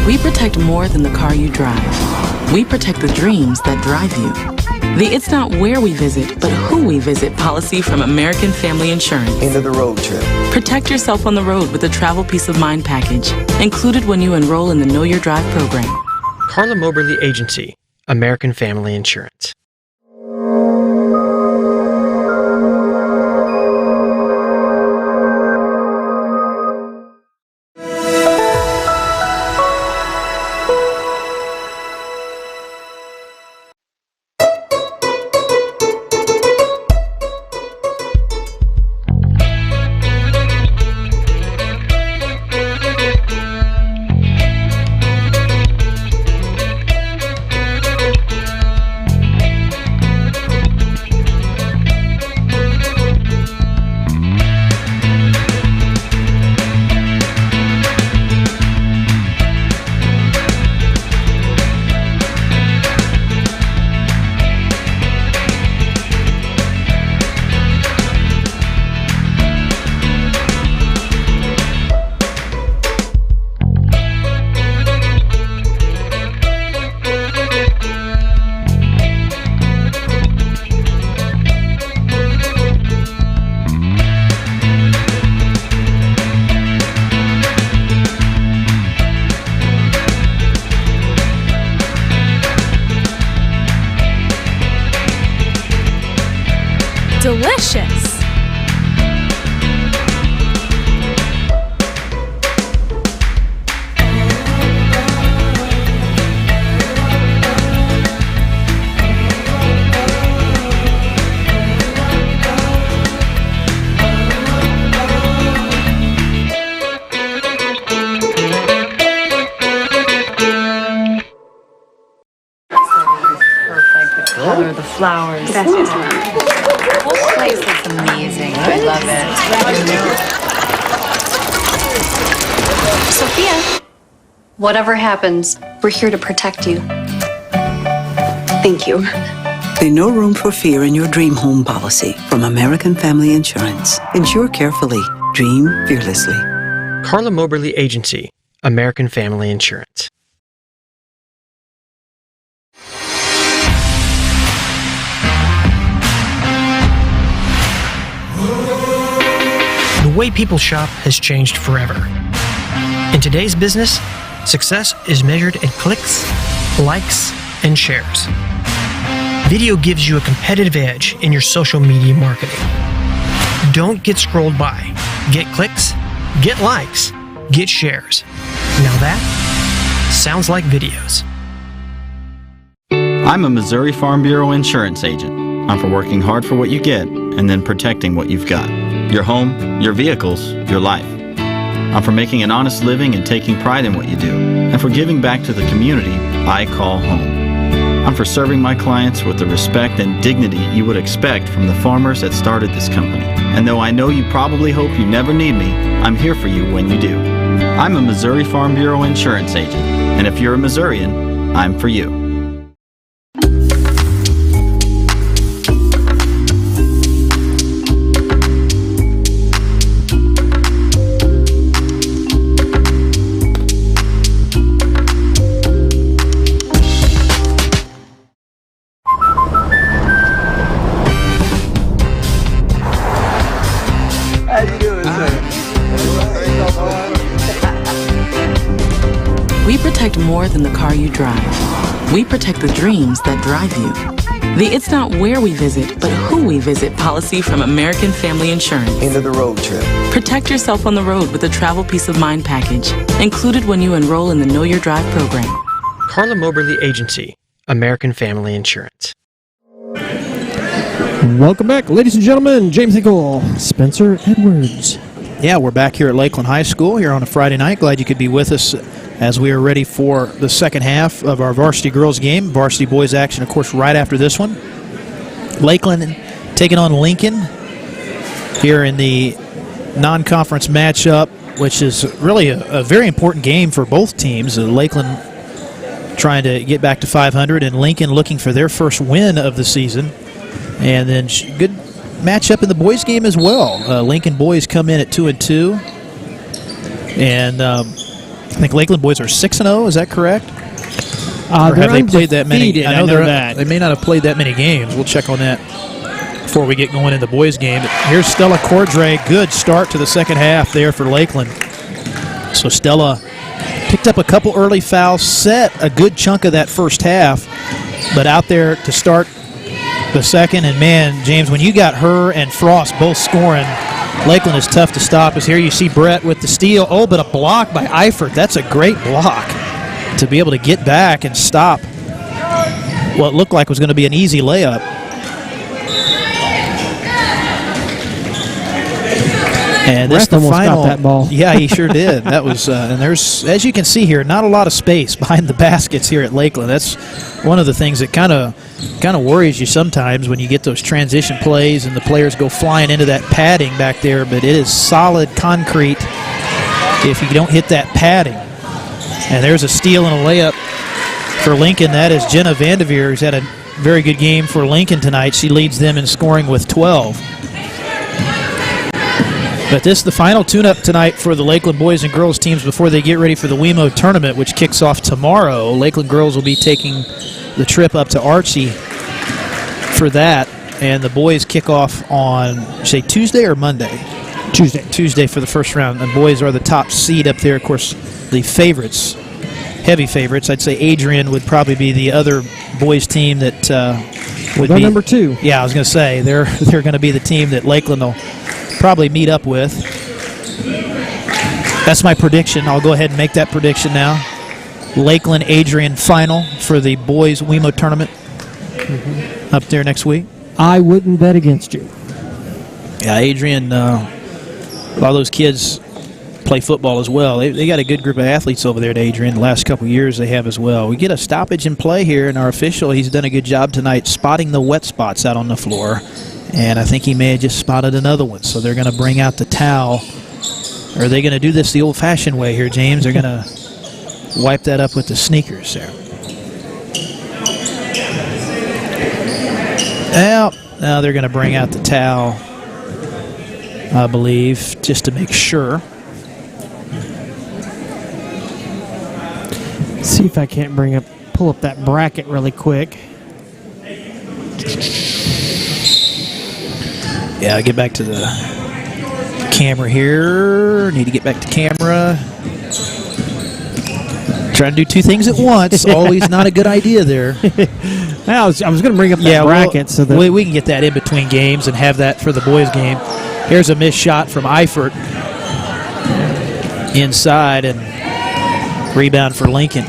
We protect more than the car you drive. We protect the dreams that drive you. The It's Not Where We Visit, but Who We Visit policy from American Family Insurance. End of the road trip. Protect yourself on the road with the Travel Peace of Mind package, included when you enroll in the Know Your Drive program. CARLA MOBERLY Agency, American Family Insurance. Delicious. Perfect. The color, the flowers. The whole place looks amazing. I love it. Sophia, whatever happens, we're here to protect you. Thank you. The No Room for Fear in Your Dream Home policy from American Family Insurance. Insure carefully. Dream fearlessly. CARLA MOBERLY Agency, American Family Insurance. The way people shop has changed forever. In today's business, success is measured in clicks, likes, and shares. Video gives you a competitive edge in your social media marketing. Don't get scrolled by. Get clicks, get likes, get shares. Now that sounds like videos. I'm a Missouri Farm Bureau insurance agent. I'm for working hard for what you get and then protecting what you've got. Your home, your vehicles, your life. I'm for making an honest living and taking pride in what you do, and for giving back to the community I call home. I'm for serving my clients with the respect and dignity you would expect from the farmers that started this company. And though I know you probably hope you never need me, I'm here for you when you do. I'm a Missouri Farm Bureau insurance agent, and if you're a Missourian, I'm for you. We protect more than the car you drive. We protect the dreams that drive you. The "it's not where we visit, but who we visit" policy from American Family Insurance. End of the road trip. Protect yourself on the road with the Travel Peace of Mind package, included when you enroll in the Know Your Drive program. CARLA MOBERLY Agency, American Family Insurance. Welcome back, ladies and gentlemen. James Hinkle, Spencer Edwards. Yeah, we're back here at Lakeland High School here on a Friday night. Glad you could be with us as we are ready for the second half of our varsity girls game. Varsity boys action, of course, right after this one. Lakeland taking on Lincoln here in the non-conference matchup, which is really a very important game for both teams. Lakeland trying to get back to 500 and Lincoln looking for their first win of the season. And then good matchup in the boys game as well. Lincoln boys come in at 2-2. And I think Lakeland boys are 6-0. Is that correct? Or have they played that many? I know that. They may not have played that many games. We'll check on that before we get going in the boys game. But here's Stella Cordray. Good start to the second half there for Lakeland. So Stella picked up a couple early fouls, set a good chunk of that first half, but out there to start the second. And man, James, when you got her and Frost both scoring, Lakeland is tough to stop. As here you see Brett with the steal. Oh, but a block by Eifert. That's a great block to be able to get back and stop what looked like was going to be an easy layup. And this the final. Got that ball. Yeah, he sure did. That was, and there's, as you can see here, not a lot of space behind the baskets here at Lakeland. That's one of the things that kind of worries you sometimes when you get those transition plays and the players go flying into that padding back there. But it is solid concrete if you don't hit that padding. And there's a steal and a layup for Lincoln. That is Jenna Vanderveer, who's had a very good game for Lincoln tonight. She leads them in scoring with 12. But this is the final tune-up tonight for the Lakeland boys and girls teams before they get ready for the WeMo tournament, which kicks off tomorrow. Lakeland girls will be taking the trip up to Archie for that, and the boys kick off on, say, Tuesday or Monday? Tuesday for the first round. The boys are the top seed up there. Of course, the favorites, heavy favorites. I'd say Adrian would probably be the other boys team that would be number 2. Yeah, I was going to say they're going to be the team that Lakeland will probably meet up with. That's my prediction. I'll go ahead and make that prediction now. Lakeland Adrian final for the boys WeMo tournament up there next week. I wouldn't bet against you. Yeah, Adrian, a lot of those kids play football as well. They got a good group of athletes over there at Adrian. The last couple of years they have as well. We get a stoppage in play here, and our official, he's done a good job tonight spotting the wet spots out on the floor. And I think he may have just spotted another one. So they're going to bring out the towel. Or are they going to do this the old-fashioned way here, James? They're going to wipe that up with the sneakers there. Well, now they're going to bring out the towel, I believe, just to make sure. See if I can't pull up that bracket really quick. Yeah, I'll get back to the camera here. Need to get back to camera. Trying to do two things at once. Always not a good idea there. I was going to bring up that bracket. So that we can get that in between games and have that for the boys' game. Here's a missed shot from Eifert. Inside and rebound for Lincoln.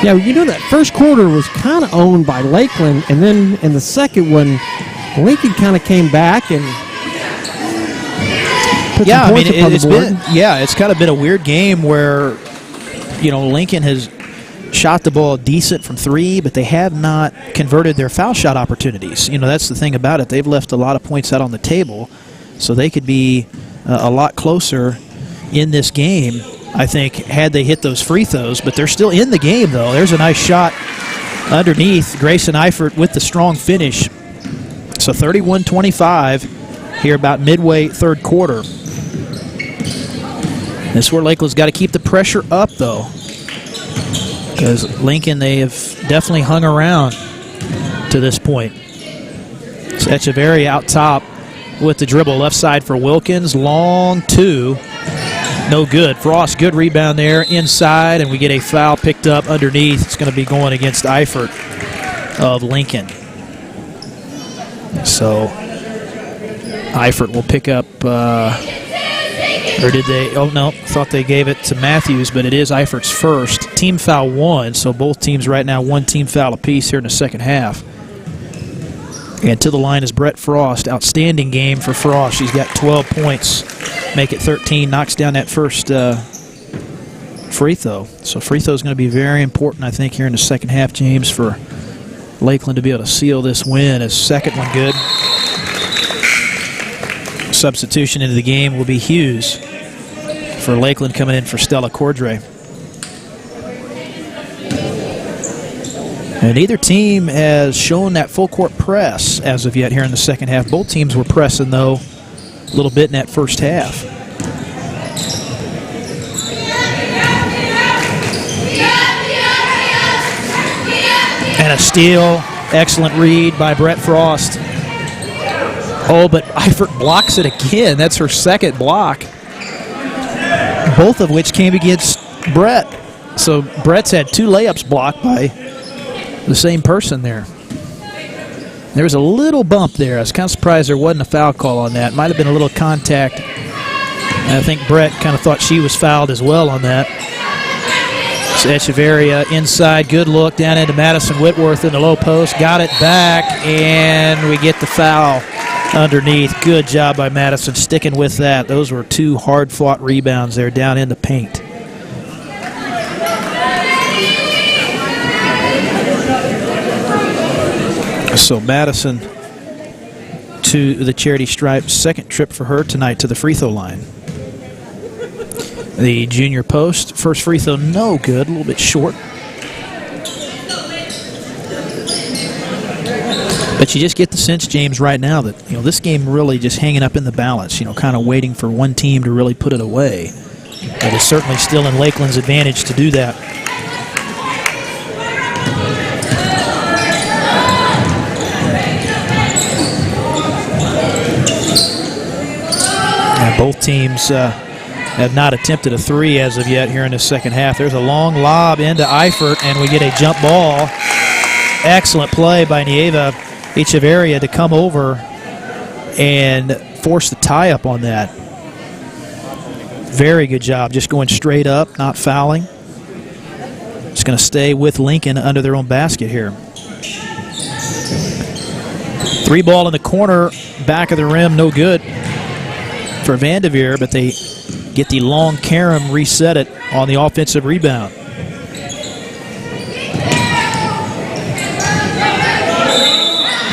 Yeah, that first quarter was kind of owned by Lakeland, and then in the second one, Lincoln kind of came back and put some points up on the board. It's kind of been a weird game where, Lincoln has shot the ball decent from three, but they have not converted their foul shot opportunities. That's the thing about it. They've left a lot of points out on the table, so they could be a lot closer in this game, I think, had they hit those free throws. But they're still in the game, though. There's a nice shot underneath. Grayson Eifert with the strong finish. So 31-25 here about midway third quarter. This is where Lakeland's got to keep the pressure up, though, because Lincoln, they have definitely hung around to this point. It's Echeverria out top with the dribble. Left side for Wilkins. Long two. No good. Frost, good rebound there inside, and we get a foul picked up underneath. It's going to be going against Eifert of Lincoln. So Eifert will pick up, or did they? Oh, no, thought they gave it to Matthews, but it is Eifert's first. Team foul 1, so both teams right now one team foul apiece here in the second half. And to the line is Brett Frost. Outstanding game for Frost. She's got 12 points. Make it 13. Knocks down that first free throw. So free throw is going to be very important, I think, here in the second half, James, for Lakeland to be able to seal this win. His second one good. Substitution into the game will be Hughes for Lakeland, coming in for Stella Cordray. And neither team has shown that full court press as of yet here in the second half. Both teams were pressing, though, a little bit in that first half. And a steal. Excellent read by Brett Frost. Oh, but Eifert blocks it again. That's her second block. Both of which came against Brett. So Brett's had 2 layups blocked by the same person there. There was a little bump there. I was kind of surprised there wasn't a foul call on that. Might have been a little contact. And I think Brett kind of thought she was fouled as well on that. So Echeverria inside. Good look down into Madison Whitworth in the low post. Got it back, and we get the foul underneath. Good job by Madison sticking with that. Those were 2 hard-fought rebounds there down in the paint. So Madison to the charity stripe. Second trip for her tonight to the free throw line. The junior post. First free throw, no good. A little bit short. But you just get the sense, James, right now that this game really just hanging up in the balance. Kind of waiting for one team to really put it away. It is certainly still in Lakeland's advantage to do that. And both teams have not attempted a 3 as of yet here in the second half. There's a long lob into Eifert, and we get a jump ball. Excellent play by Nieva Echeverria to come over and force the tie-up on that. Very good job, just going straight up, not fouling. Just going to stay with Lincoln under their own basket here. 3 ball in the corner, back of the rim, no good for Vanderveer, but they get the long carom, reset it on the offensive rebound.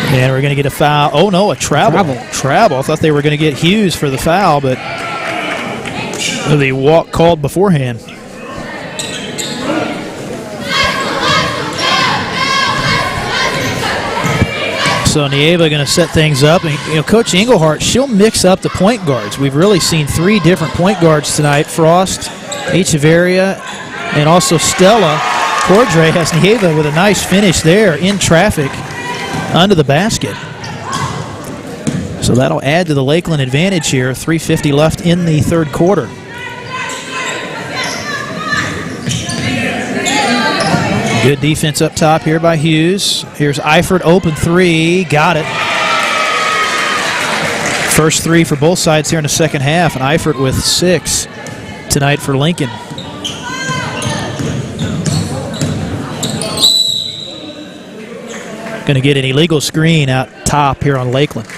And we're going to get a foul. Oh, no, a travel. Travel. I thought they were going to get Hughes for the foul, but the walk called beforehand. So Nieva going to set things up. And, Coach Engelhardt, she'll mix up the point guards. We've really seen 3 different point guards tonight. Frost, Echeverria, and also Stella Cordray has Nieva with a nice finish there in traffic under the basket. So that'll add to the Lakeland advantage here. 3:50 left in the third quarter. Good defense up top here by Hughes. Here's Eifert, open 3. Got it. First 3 for both sides here in the second half, and Eifert with 6 tonight for Lincoln. Going to get an illegal screen out top here on Lakeland.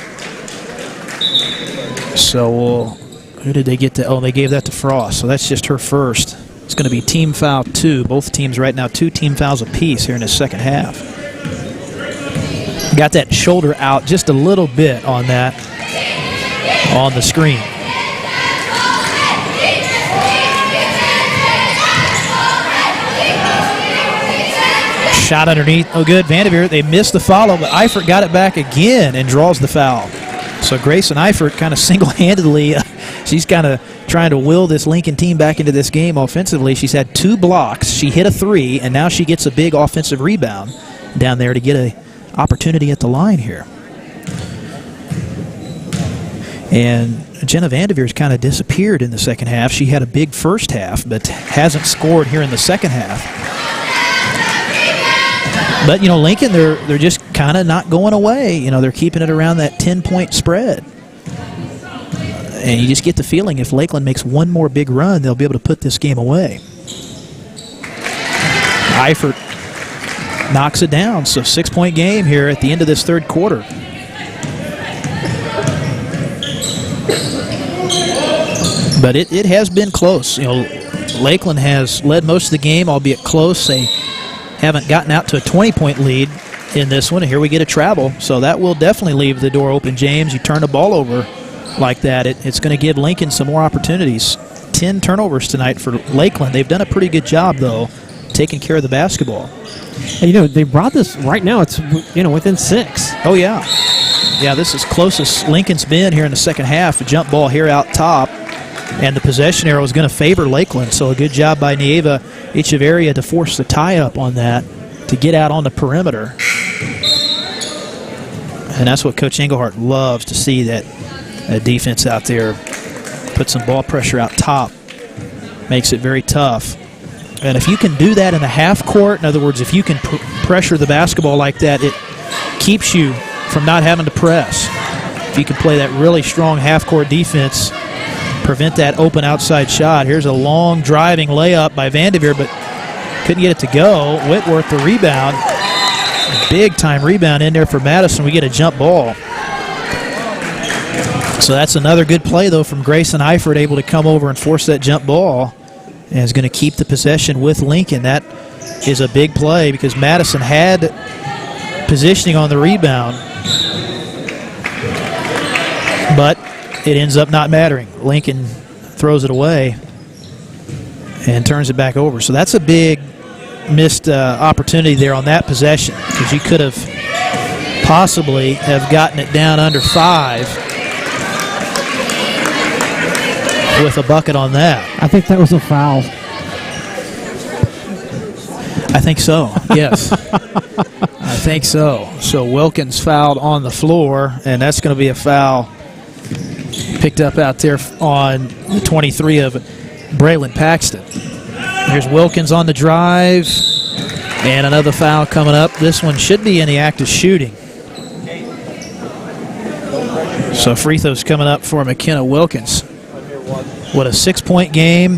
So who did they get to? Oh, they gave that to Frost. So that's just her first. It's going to be team foul 2. Both teams right now 2 team fouls apiece here in the second half. Got that shoulder out just a little bit on that on the screen. Shot underneath. Oh, good. Vanderveer, they missed the follow, but Eifert got it back again and draws the foul. So Grayson Eifert kind of single-handedly, she's kind of trying to will this Lincoln team back into this game offensively. She's had 2 blocks. She hit a 3, and now she gets a big offensive rebound down there to get an opportunity at the line here. And Jenna Vanderveer's kind of disappeared in the second half. She had a big first half, but hasn't scored here in the second half. But, you know, Lincoln, they're just kind of not going away. You know, they're keeping it around that 10-point spread. And you just get the feeling if Lakeland makes one more big run, they'll be able to put this game away. Eifert knocks it down. So 6-point game here at the end of this third quarter. But it has been close. You know, Lakeland has led most of the game, albeit close. They haven't gotten out to a 20-point lead in this one. And here we get a travel. So that will definitely leave the door open, James. You turn the ball over like that, it's going to give Lincoln some more opportunities. 10 turnovers tonight for Lakeland. They've done a pretty good job, though, taking care of the basketball. And, you know, they brought this right now. It's, you know, within 6. Oh, yeah. Yeah, this is closest Lincoln's been here in the second half. A jump ball here out top. And the possession arrow is going to favor Lakeland. So a good job by Nieva Echeverria to force the tie-up on that to get out on the perimeter. And that's what Coach Engelhardt loves to see, that defense out there. Put some ball pressure out top. Makes it very tough. And if you can do that in the half court, in other words, if you can pressure the basketball like that, it keeps you from not having to press. If you can play that really strong half-court defense, prevent that open outside shot. Here's a long driving layup by Vanderveer, but couldn't get it to go. Whitworth the rebound. Big-time rebound in there for Madison. We get a jump ball. So that's another good play, though, from Grayson Eifert, able to come over and force that jump ball, and is going to keep the possession with Lincoln. That is a big play because Madison had positioning on the rebound, but it ends up not mattering. Lincoln throws it away and turns it back over. So that's a big missed opportunity there on that possession, because you could have possibly have gotten it down under 5 with a bucket on that. I think that was a foul. I think so, yes. I think so. So Wilkins fouled on the floor, and that's going to be a foul picked up out there on the 23 of Braylon Paxton. There's Wilkins on the drive, and another foul coming up. This one should be in the act of shooting. So free throws coming up for McKenna Wilkins. What a 6-point game.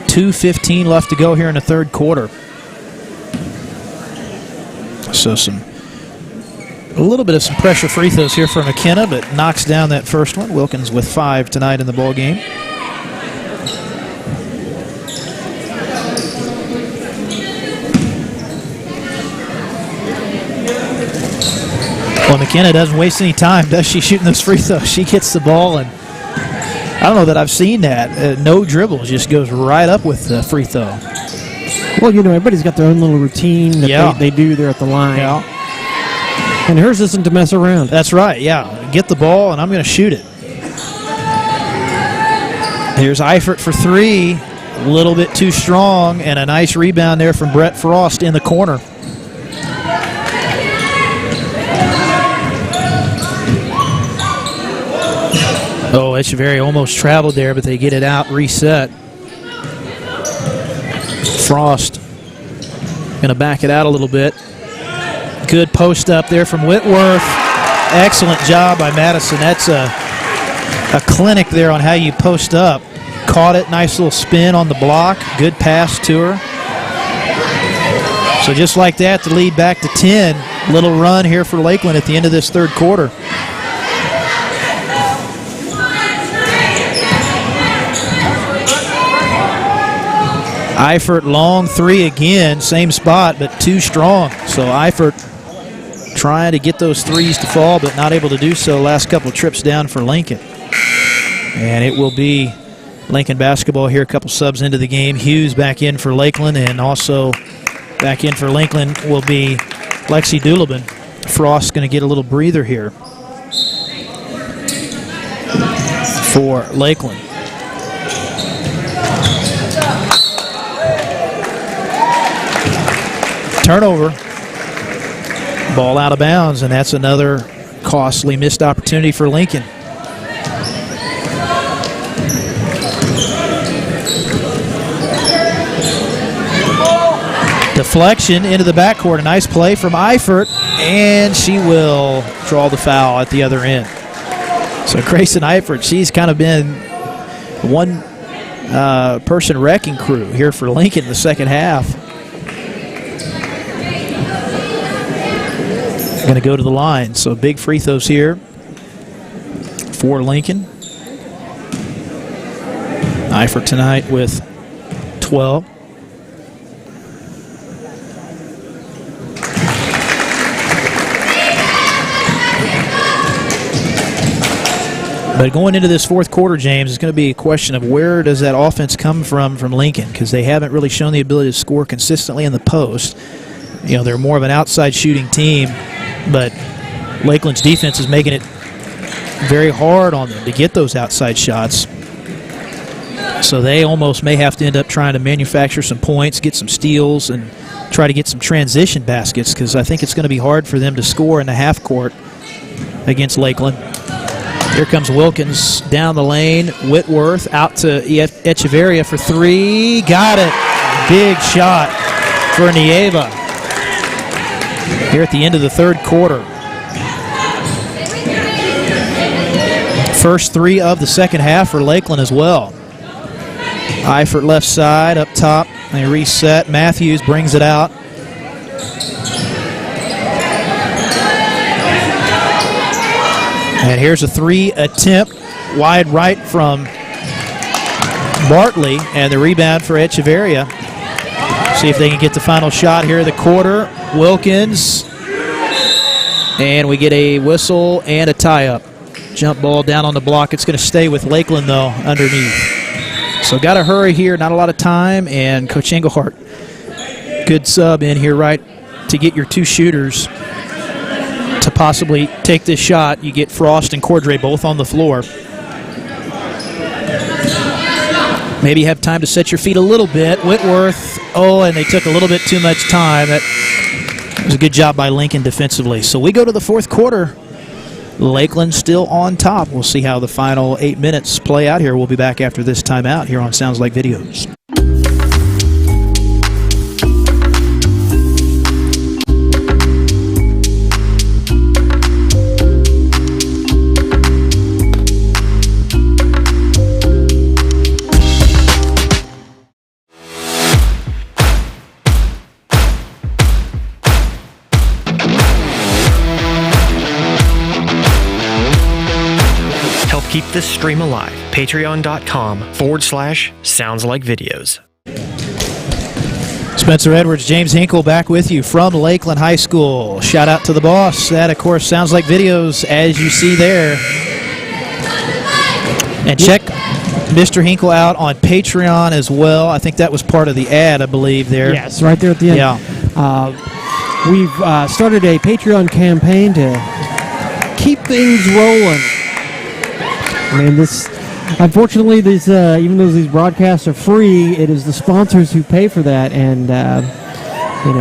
2:15 left to go here in the third quarter. So a little bit of some pressure free throws here for McKenna, but knocks down that first one. Wilkins with 5 tonight in the ball game. Well, McKenna doesn't waste any time, does she, shooting those free throws? She gets the ball, and I don't know that I've seen that. No dribbles, just goes right up with the free throw. Well, you know, everybody's got their own little routine that they do there at the line. Yeah. And hers isn't to mess around. That's right, yeah. Get the ball, and I'm going to shoot it. Here's Eifert for 3. A little bit too strong, and a nice rebound there from Brett Frost in the corner. Oh, Echeverria almost traveled there, but they get it out, reset. Frost going to back it out a little bit. Good post up there from Whitworth. Excellent job by Madison. That's a clinic there on how you post up. Caught it, nice little spin on the block. Good pass to her. So just like that, the lead back to 10. little run here for Lakeland at the end of this third quarter. Eifert long three again, same spot, but too strong. So Eifert trying to get those threes to fall, but not able to do so. Last couple of trips down for Lincoln. And it will be Lincoln basketball here. A couple subs into the game. Hughes back in for Lakeland, and also back in for Lakeland will be Lexi Doulabin. Frost going to get a little breather here for Lakeland. Turnover. Ball out of bounds, and that's another costly missed opportunity for Lincoln. Deflection into the backcourt. A nice play from Eifert, and she will draw the foul at the other end. So Grayson Eifert, she's kind of been one person wrecking crew here for Lincoln in the second half. Going to go to the line. So big free throws here for Lincoln. Eifert tonight with 12. But going into this fourth quarter, James, it's going to be a question of where does that offense come from Lincoln, because they haven't really shown the ability to score consistently in the post. You know, they're more of an outside shooting team, but Lakeland's defense is making it very hard on them to get those outside shots. So they almost may have to end up trying to manufacture some points, get some steals, and try to get some transition baskets, because I think it's going to be hard for them to score in the half court against Lakeland. Here comes Wilkins down the lane. Whitworth out to Echeverria for three. Got it. Big shot for Nieva here at the end of the third quarter. First three of the second half for Lakeland as well. Eifert left side, up top. They reset. Matthews brings it out. And here's a three attempt, wide right from Bartley, and the rebound for Echeverria. See if they can get the final shot here of the quarter. Wilkins, and we get a whistle and a tie-up. Jump ball down on the block. It's going to stay with Lakeland, though, underneath. So got to hurry here, not a lot of time, and Coach Engelhardt, good sub in here, right, to get your two shooters to possibly take this shot. You get Frost and Cordray both on the floor. Maybe you have time to set your feet a little bit. Whitworth, and they took a little bit too much time. That was a good job by Lincoln defensively. So we go to the fourth quarter. Lakeland still on top. We'll see how the final 8 minutes play out here. We'll be back after this timeout here on Sounds Like Videos. Keep this stream alive. Patreon.com/SoundsLikeVideos. Spencer Edwards, James Hinkle back with you from Lakeland High School. Shout out to the boss. That, of course, Sounds Like Videos, as you see there. And check Mr. Hinkle out on Patreon as well. I think that was part of the ad, I believe, there. Yes, right there at the end. Yeah. We've started a Patreon campaign to keep things rolling. And unfortunately, even though these broadcasts are free, it is the sponsors who pay for that, and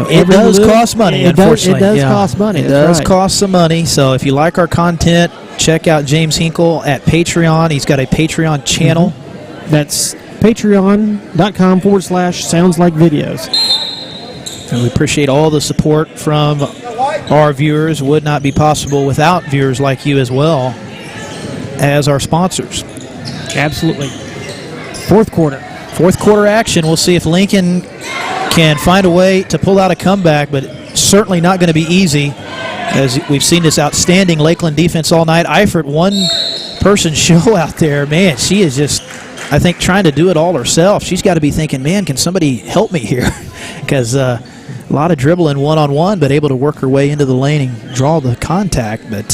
it does cost money. Unfortunately, it does cost money. It does cost some money. So if you like our content, check out James Hinkle at Patreon. He's got a Patreon channel. Mm-hmm. That's patreon.com/SoundsLikeVideos. And we appreciate all the support from our viewers. Would not be possible without viewers like you as well as our sponsors. Absolutely. Fourth quarter action. We'll see if Lincoln can find a way to pull out a comeback, but certainly not going to be easy as we've seen this outstanding Lakeland defense all night. Eifert, one-person show out there. Man, she is just, I think, trying to do it all herself. She's got to be thinking, man, can somebody help me here? Because a lot of dribbling one-on-one, but able to work her way into the lane and draw the contact. But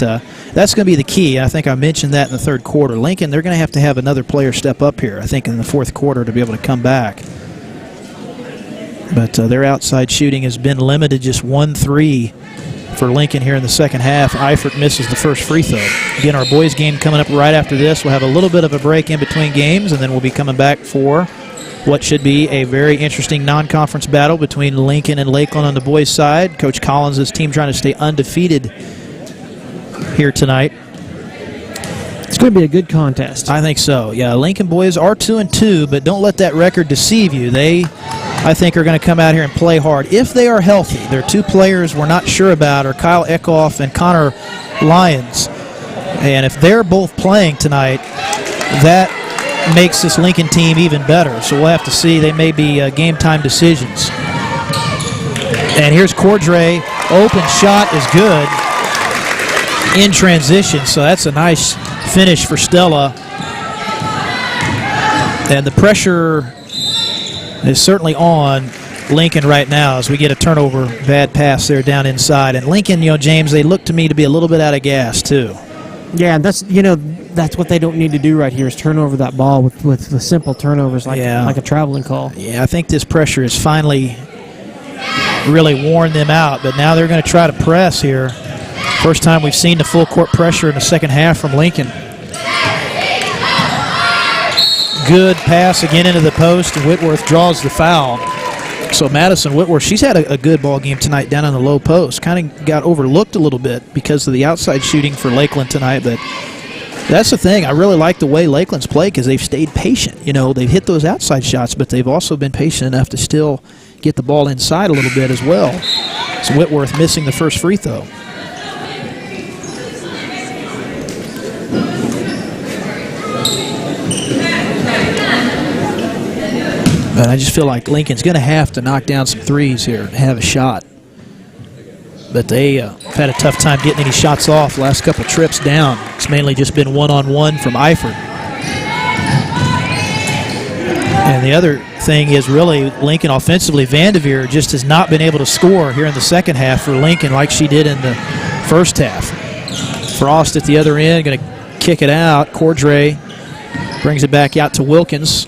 that's going to be the key. I think I mentioned that in the third quarter. Lincoln, they're going to have another player step up here, I think, in the fourth quarter to be able to come back. But their outside shooting has been limited, just 1-3 for Lincoln here in the second half. Eifert misses the first free throw. Again, our boys game coming up right after this. We'll have a little bit of a break in between games, and then we'll be coming back for what should be a very interesting non-conference battle between Lincoln and Lakeland on the boys' side. Coach Collins' team trying to stay undefeated here tonight. It's going to be a good contest. I think so. Yeah, Lincoln boys are 2-2, but don't let that record deceive you. They, I think, are going to come out here and play hard if they are healthy. There are two players we're not sure about are Kyle Eckhoff and Connor Lyons. And if they're both playing tonight, that makes this Lincoln team even better. So we'll have to see. They may be game time decisions. And here's Cordray. Open shot is good in transition. So that's a nice finish for Stella. And the pressure is certainly on Lincoln right now as we get a turnover. Bad pass there down inside. And Lincoln, James, they look to me to be a little bit out of gas too. Yeah, that's what they don't need to do right here is turn over that ball with the simple turnovers like a traveling call. Yeah, I think this pressure has finally really worn them out, but now they're going to try to press here. First time we've seen the full court pressure in the second half from Lincoln. Good pass again into the post, and Whitworth draws the foul. So Madison Whitworth, she's had a good ball game tonight down on the low post. Kind of got overlooked a little bit because of the outside shooting for Lakeland tonight, but that's the thing. I really like the way Lakeland's played because they've stayed patient. They've hit those outside shots, but they've also been patient enough to still get the ball inside a little bit as well. So Whitworth missing the first free throw. But I just feel like Lincoln's going to have to knock down some threes here and have a shot. But they have had a tough time getting any shots off the last couple trips down. It's mainly just been one-on-one from Eifert. And the other thing is really Lincoln offensively, Vanderveer just has not been able to score here in the second half for Lincoln like she did in the first half. Frost at the other end, going to kick it out. Cordray brings it back out to Wilkins.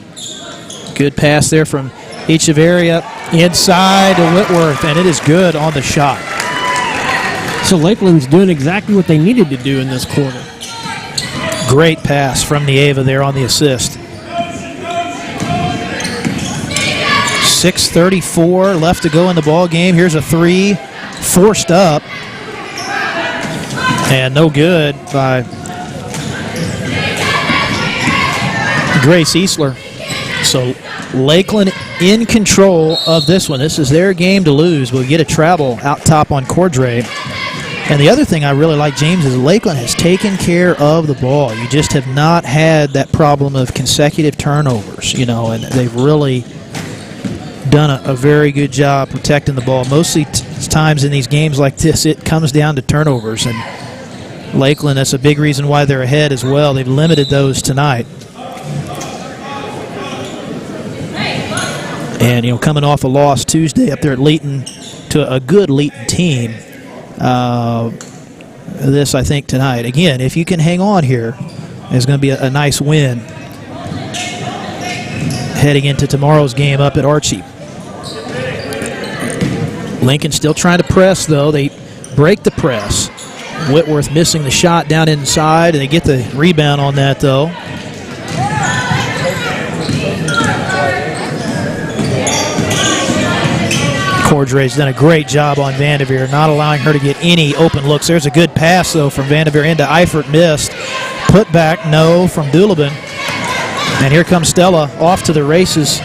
Good pass there from Echeverria inside to Whitworth, and it is good on the shot. So Lakeland's doing exactly what they needed to do in this quarter. Great pass from Nieva there on the assist. 6:34 left to go in the ball game. Here's a three, forced up, and no good by Grace Easler. So Lakeland in control of this one. This is their game to lose. We'll get a travel out top on Cordray. And the other thing I really like, James, is Lakeland has taken care of the ball. You just have not had that problem of consecutive turnovers, and they've really done a very good job protecting the ball. Mostly times in these games like this, it comes down to turnovers. And Lakeland, that's a big reason why they're ahead as well. They've limited those tonight. And, coming off a loss Tuesday up there at Leeton to a good Leeton team, this, I think, tonight. Again, if you can hang on here, it's going to be a nice win heading into tomorrow's game up at Archie. Lincoln still trying to press, though. They break the press. Whitworth missing the shot down inside, and they get the rebound on that, though. Cordray's done a great job on Vanderveer, not allowing her to get any open looks. There's a good pass, though, from Vanderveer into Eifert, missed. Put back, no, from Doolittle. And here comes Stella off to the races.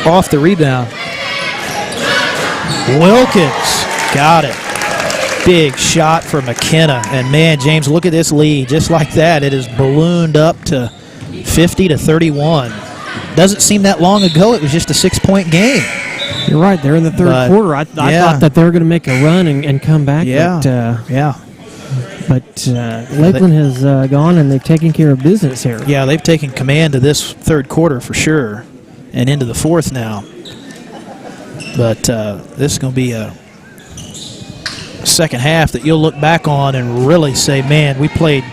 Off the rebound. Wilkins got it. Big shot for McKenna. And, man, James, look at this lead. Just like that, it has ballooned up to 50-31. Doesn't seem that long ago. It was just a 6-point game. You're right. They're in the third quarter. I thought that they were going to make a run and come back. But Lakeland has gone, and they've taken care of business here. Yeah, they've taken command of this third quarter for sure, and into the fourth now. But this is going to be a second half that you'll look back on and really say, man, we played,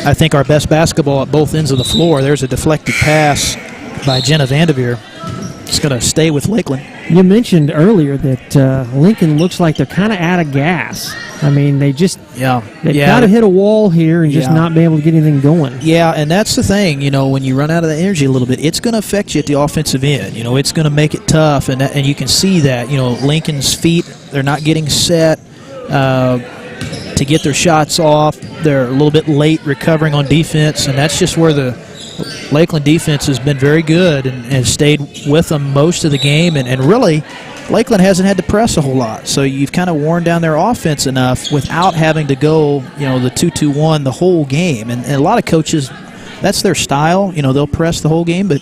I think, our best basketball at both ends of the floor. There's a deflected pass by Jenna Vanderveer. It's going to stay with Lakeland. You mentioned earlier that Lincoln looks like they're kind of out of gas. I mean, they've got to hit a wall here and just not be able to get anything going. Yeah, and that's the thing. You know, when you run out of the energy a little bit, it's going to affect you at the offensive end. You know, it's going to make it tough, and you can see that. You know, Lincoln's feet, they're not getting set to get their shots off. They're a little bit late recovering on defense, and that's just where the Lakeland defense has been very good and has stayed with them most of the game, and really Lakeland hasn't had to press a whole lot, so you've kind of worn down their offense enough without having to go, you know, the 2-2-1 the whole game. And a lot of coaches, that's their style. You know, they'll press the whole game, but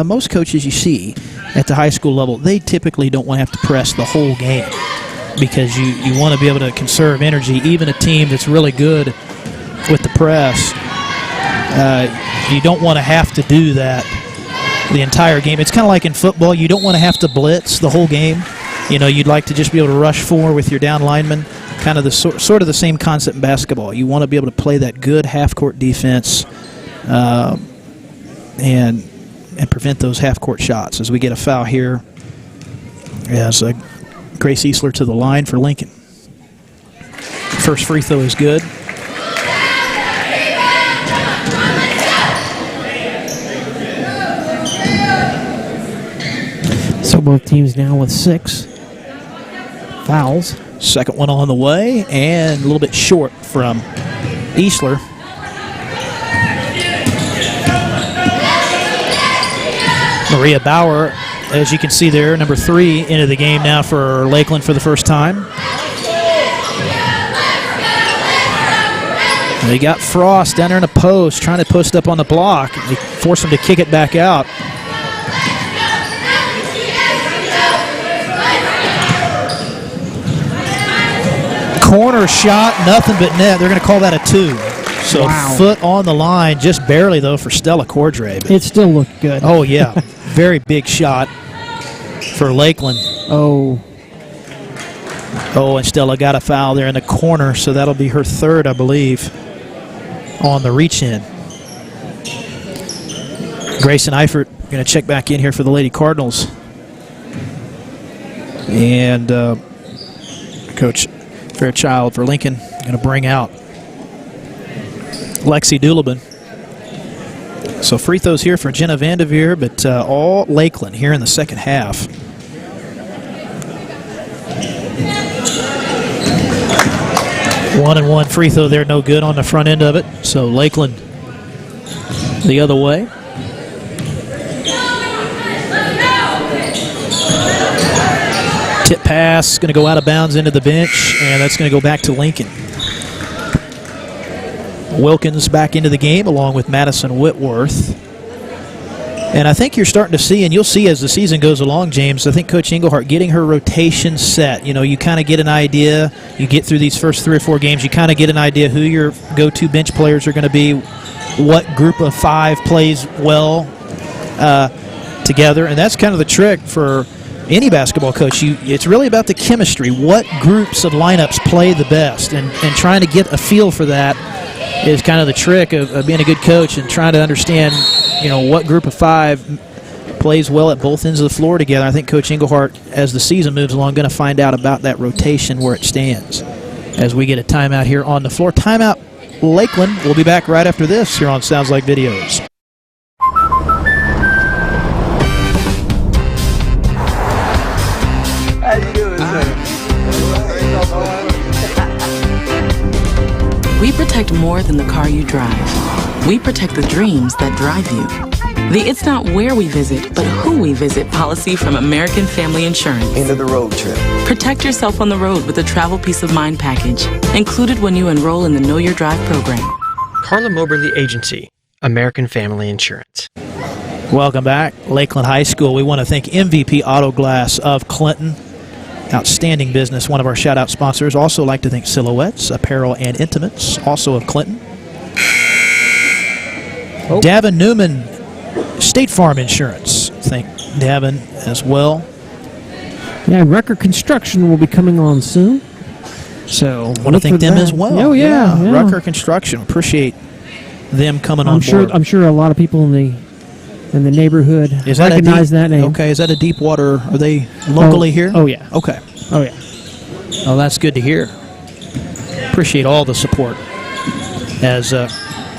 most coaches you see at the high school level, they typically don't want to have to press the whole game because you want to be able to conserve energy. Even a team that's really good with the press, you don't want to have to do that the entire game. It's kind of like in football. You don't want to have to blitz the whole game. You know, you'd like to just be able to rush forward with your down lineman. Kind of the sort of the same concept in basketball. You want to be able to play that good half-court defense and prevent those half-court shots. As we get a foul here, as Grace Easler to the line for Lincoln. First free throw is good. So both teams now with 6 fouls. Second one on the way, and a little bit short from Easler. Maria Bauer, as you can see there, number 3 into the game now for Lakeland for the first time. They got Frost down there in a post, trying to post up on the block. They force him to kick it back out. Corner shot, nothing but net. They're going to call that a 2. So foot on the line, just barely, though, for Stella Cordray. It still looked good. Oh, yeah. Very big shot for Lakeland. Oh, and Stella got a foul there in the corner, so that'll be her 3rd, I believe, on the reach-in. Grayson Eifert going to check back in here for the Lady Cardinals. And Coach Fairchild for Lincoln going to bring out Lexi Doulabin. So free throws here for Jenna Vanderveer, but all Lakeland here in the second half. One and one free throw there, no good on the front end of it. So Lakeland the other way. Tip pass, going to go out of bounds into the bench, and that's going to go back to Lincoln. Wilkins back into the game along with Madison Whitworth. And I think you're starting to see, and you'll see as the season goes along, James, I think Coach Englehart getting her rotation set. You know, you kind of get an idea. You get through these first 3 or 4 games, you kind of get an idea who your go-to bench players are going to be, what group of 5 plays well together. And that's kind of the trick for any basketball coach. It's really about the chemistry. What groups of lineups play the best, and trying to get a feel for that is kind of the trick of being a good coach, and trying to understand, you know, what group of 5 plays well at both ends of the floor together. I think Coach Englehart, as the season moves along, going to find out about that rotation where it stands. As we get a timeout here on the floor. Timeout Lakeland. We'll be back right after this here on Sounds Like Videos. How you doing, sir? We protect more than the car you drive. We protect the dreams that drive you. The It's Not Where We Visit, but Who We Visit policy from American Family Insurance. End of the road trip. Protect yourself on the road with the Travel Peace of Mind package, included when you enroll in the Know Your Drive program. CARLA MOBERLY Agency, American Family Insurance. Welcome back, Lakeland High School. We want to thank MVP Auto Glass of Clinton. Outstanding business, one of our shout-out sponsors. Also like to thank Silhouettes, Apparel and Intimates, also of Clinton. Davin Newman, State Farm Insurance. Thank Davin as well. Yeah, Rucker Construction will be coming on soon. So want to thank them as well. Oh, yeah. Rucker Construction. Appreciate them coming on board. I'm sure a lot of people in the neighborhood recognize that name. Okay, is that a Deepwater? Are they locally here? Oh, yeah. Okay. Oh, yeah. Oh, that's good to hear. Appreciate all the support. As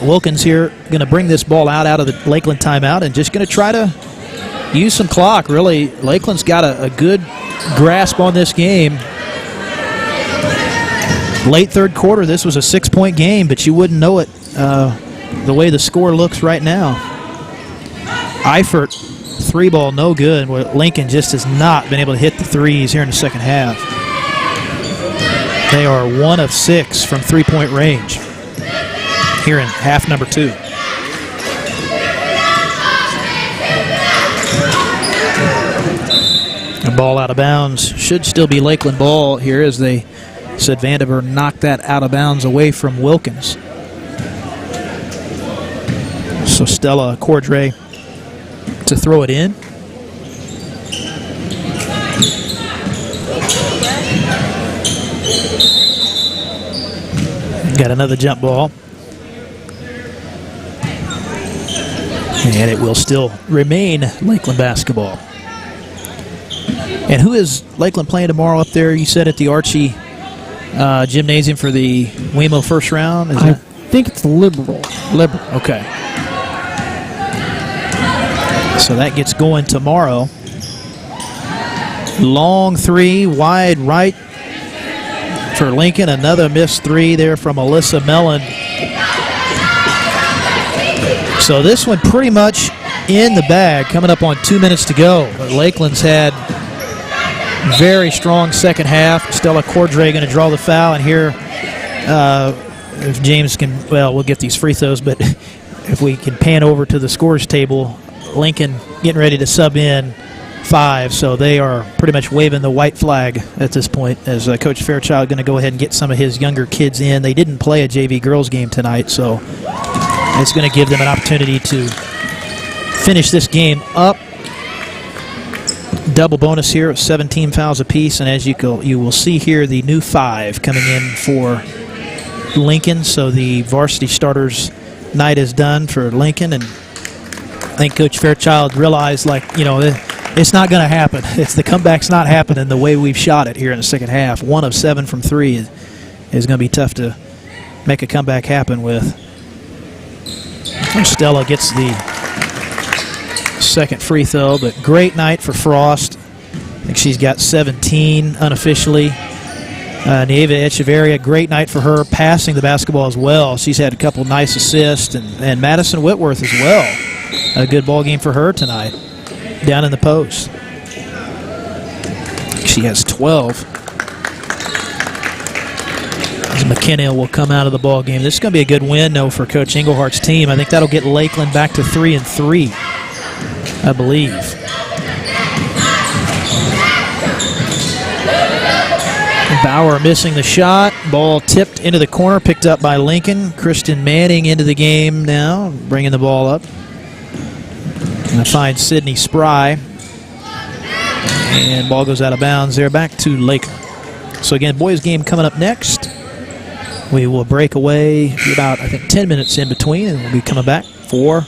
Wilkins here going to bring this ball out of the Lakeland timeout and just going to try to use some clock. Really, Lakeland's got a good grasp on this game. Late third quarter, this was a 6-point game, but you wouldn't know it the way the score looks right now. Eifert, 3-ball, no good. Lincoln just has not been able to hit the threes here in the second half. They are 1 of 6 from 3-point range here in half number 2. A ball out of bounds. Should still be Lakeland ball here, as they said Vanderveer knocked that out of bounds away from Wilkins. So Stella Cordray to throw it in. Got another jump ball. And it will still remain Lakeland basketball. And who is Lakeland playing tomorrow up there? You said at the Archie Gymnasium for the WEMO first round? I think it's Liberal. Liberal, okay. So that gets going tomorrow. Long 3, wide right for Lincoln. Another missed 3 there from Alyssa Mellon. So this one pretty much in the bag, coming up on 2 minutes to go. But Lakeland's had very strong second half. Stella Cordray going to draw the foul, and here, if James can, well, we'll get these free throws, but if we can pan over to the scores table, Lincoln getting ready to sub in 5, so they are pretty much waving the white flag at this point, as Coach Fairchild going to go ahead and get some of his younger kids in. They didn't play a JV girls game tonight, so it's going to give them an opportunity to finish this game up. Double bonus here of 17 fouls apiece, and as you will see here, the new 5 coming in for Lincoln. So the varsity starters night is done for Lincoln, and I think Coach Fairchild realized, like, you know, it's not going to happen. It's the comeback's not happening the way we've shot it here in the second half. 1 of 7 from 3 is going to be tough to make a comeback happen with. And Stella gets the second free throw, but great night for Frost. I think she's got 17 unofficially. Nieva Echeverria, great night for her, passing the basketball as well. She's had a couple nice assists, and Madison Whitworth as well. A good ball game for her tonight, down in the post. She has 12. As McKenna will come out of the ball game. This is going to be a good win, though, for Coach Englehart's team. I think that'll get Lakeland back to 3-3. I believe. Bauer missing the shot. Ball tipped into the corner, picked up by Lincoln. Kristen Manning into the game now, bringing the ball up. And find Sydney Spry. And ball goes out of bounds there, back to Lakeland. So again, boys game coming up next. We will break away about, I think, 10 minutes in between, and we'll be coming back for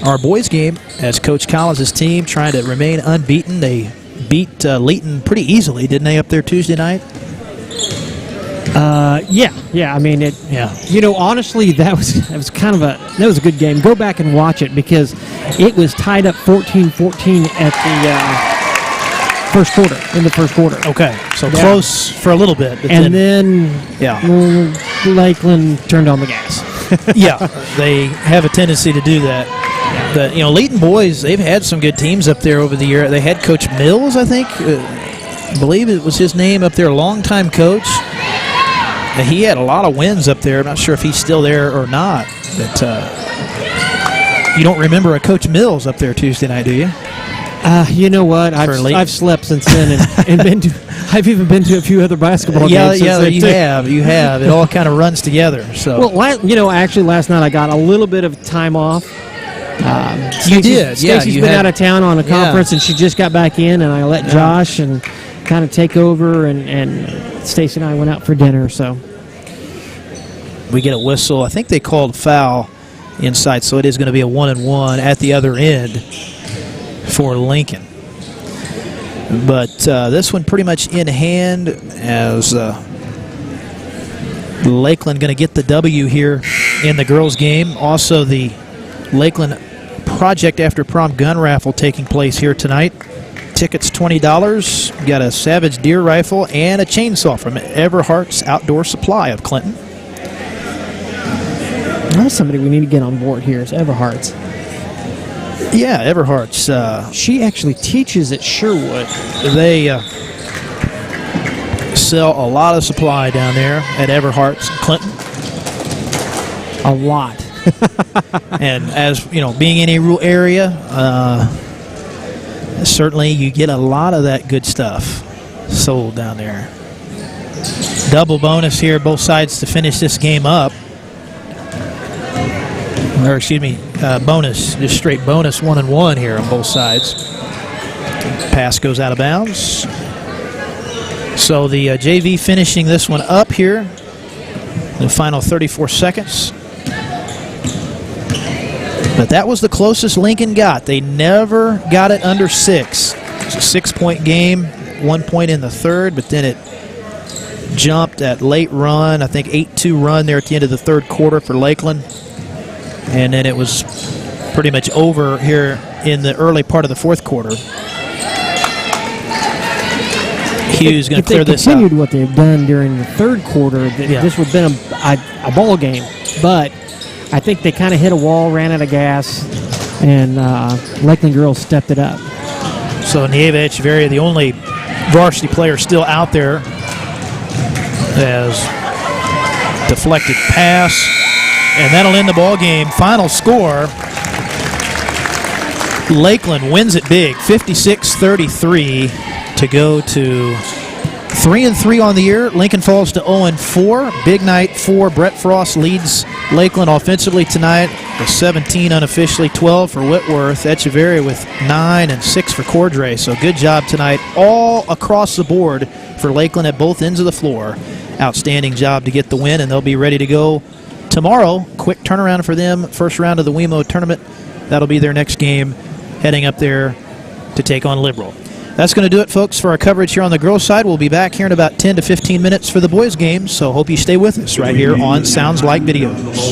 our boys game as Coach Collins' team trying to remain unbeaten. They beat Leeton pretty easily, didn't they, up there Tuesday night? Yeah. I mean, you know, honestly, that was kind of a good game. Go back and watch it, because it was tied up 14-14 at the first quarter. In the first quarter. Okay, so close for a little bit, but and then Lakeland turned on the gas. Yeah, they have a tendency to do that. But, you know, Leeton boys, they've had some good teams up there over the year. They had Coach Mills, I think. I believe it was his name up there, longtime coach. He had a lot of wins up there. I'm not sure if he's still there or not. But You don't remember a Coach Mills up there Tuesday night, do you? You know what? I've slept since then, and I've even been to a few other basketball games. Yeah, you have. It all kind of runs together. So, well, actually, last night I got a little bit of time off. You did. Stacy's been out of town on a conference, and she just got back in, and I let Josh and kind of take over, and Stacy and I went out for dinner. So we get a whistle. I think they called foul inside, so it is going to be a 1-and-1 at the other end for Lincoln. But this one pretty much in hand, as Lakeland going to get the W here in the girls' game. Also, the Lakeland Project After Prom gun raffle taking place here tonight. Tickets $20. We got a Savage deer rifle and a chainsaw from Everhart's Outdoor Supply of Clinton. That's somebody we need to get on board here is Everhart's. Yeah, Everhart's. She actually teaches at Sherwood. They sell a lot of supply down there at Everhart's in Clinton. A lot. And as you know, being in a rural area, certainly you get a lot of that good stuff sold down there. Double bonus here, both sides to finish this game up. Or excuse me, bonus, just straight bonus 1-and-1 here on both sides. Pass goes out of bounds. So the JV finishing this one up here. The final 34 seconds. But that was the closest Lincoln got. They never got it under 6. It's a 6-point game, 1 point in the third, but then it jumped at late run. I think 8-2 run there at the end of the third quarter for Lakeland. And then it was pretty much over here in the early part of the fourth quarter. Hughes going to clear this out. If they continued what they've done during the third quarter, this would have been a ball game. But I think they kind of hit a wall, ran out of gas, and Lakeland girls stepped it up. So Nieva Echeverria, the only varsity player still out there, has deflected pass. And that'll end the ball game. Final score, Lakeland wins it big, 56-33 to go to 3-3 on the year. Lincoln falls to 0-4. Big night for Brett Frost leads Lakeland offensively tonight with 17 unofficially, 12 for Whitworth. Echeverria with 9 and 6 for Cordray. So good job tonight all across the board for Lakeland at both ends of the floor. Outstanding job to get the win, and they'll be ready to go tomorrow. Quick turnaround for them. First round of the WeMo tournament. That'll be their next game, heading up there to take on Liberal. That's going to do it, folks, for our coverage here on the girls' side. We'll be back here in about 10 to 15 minutes for the boys' game, so hope you stay with us right here on Sounds Like Video.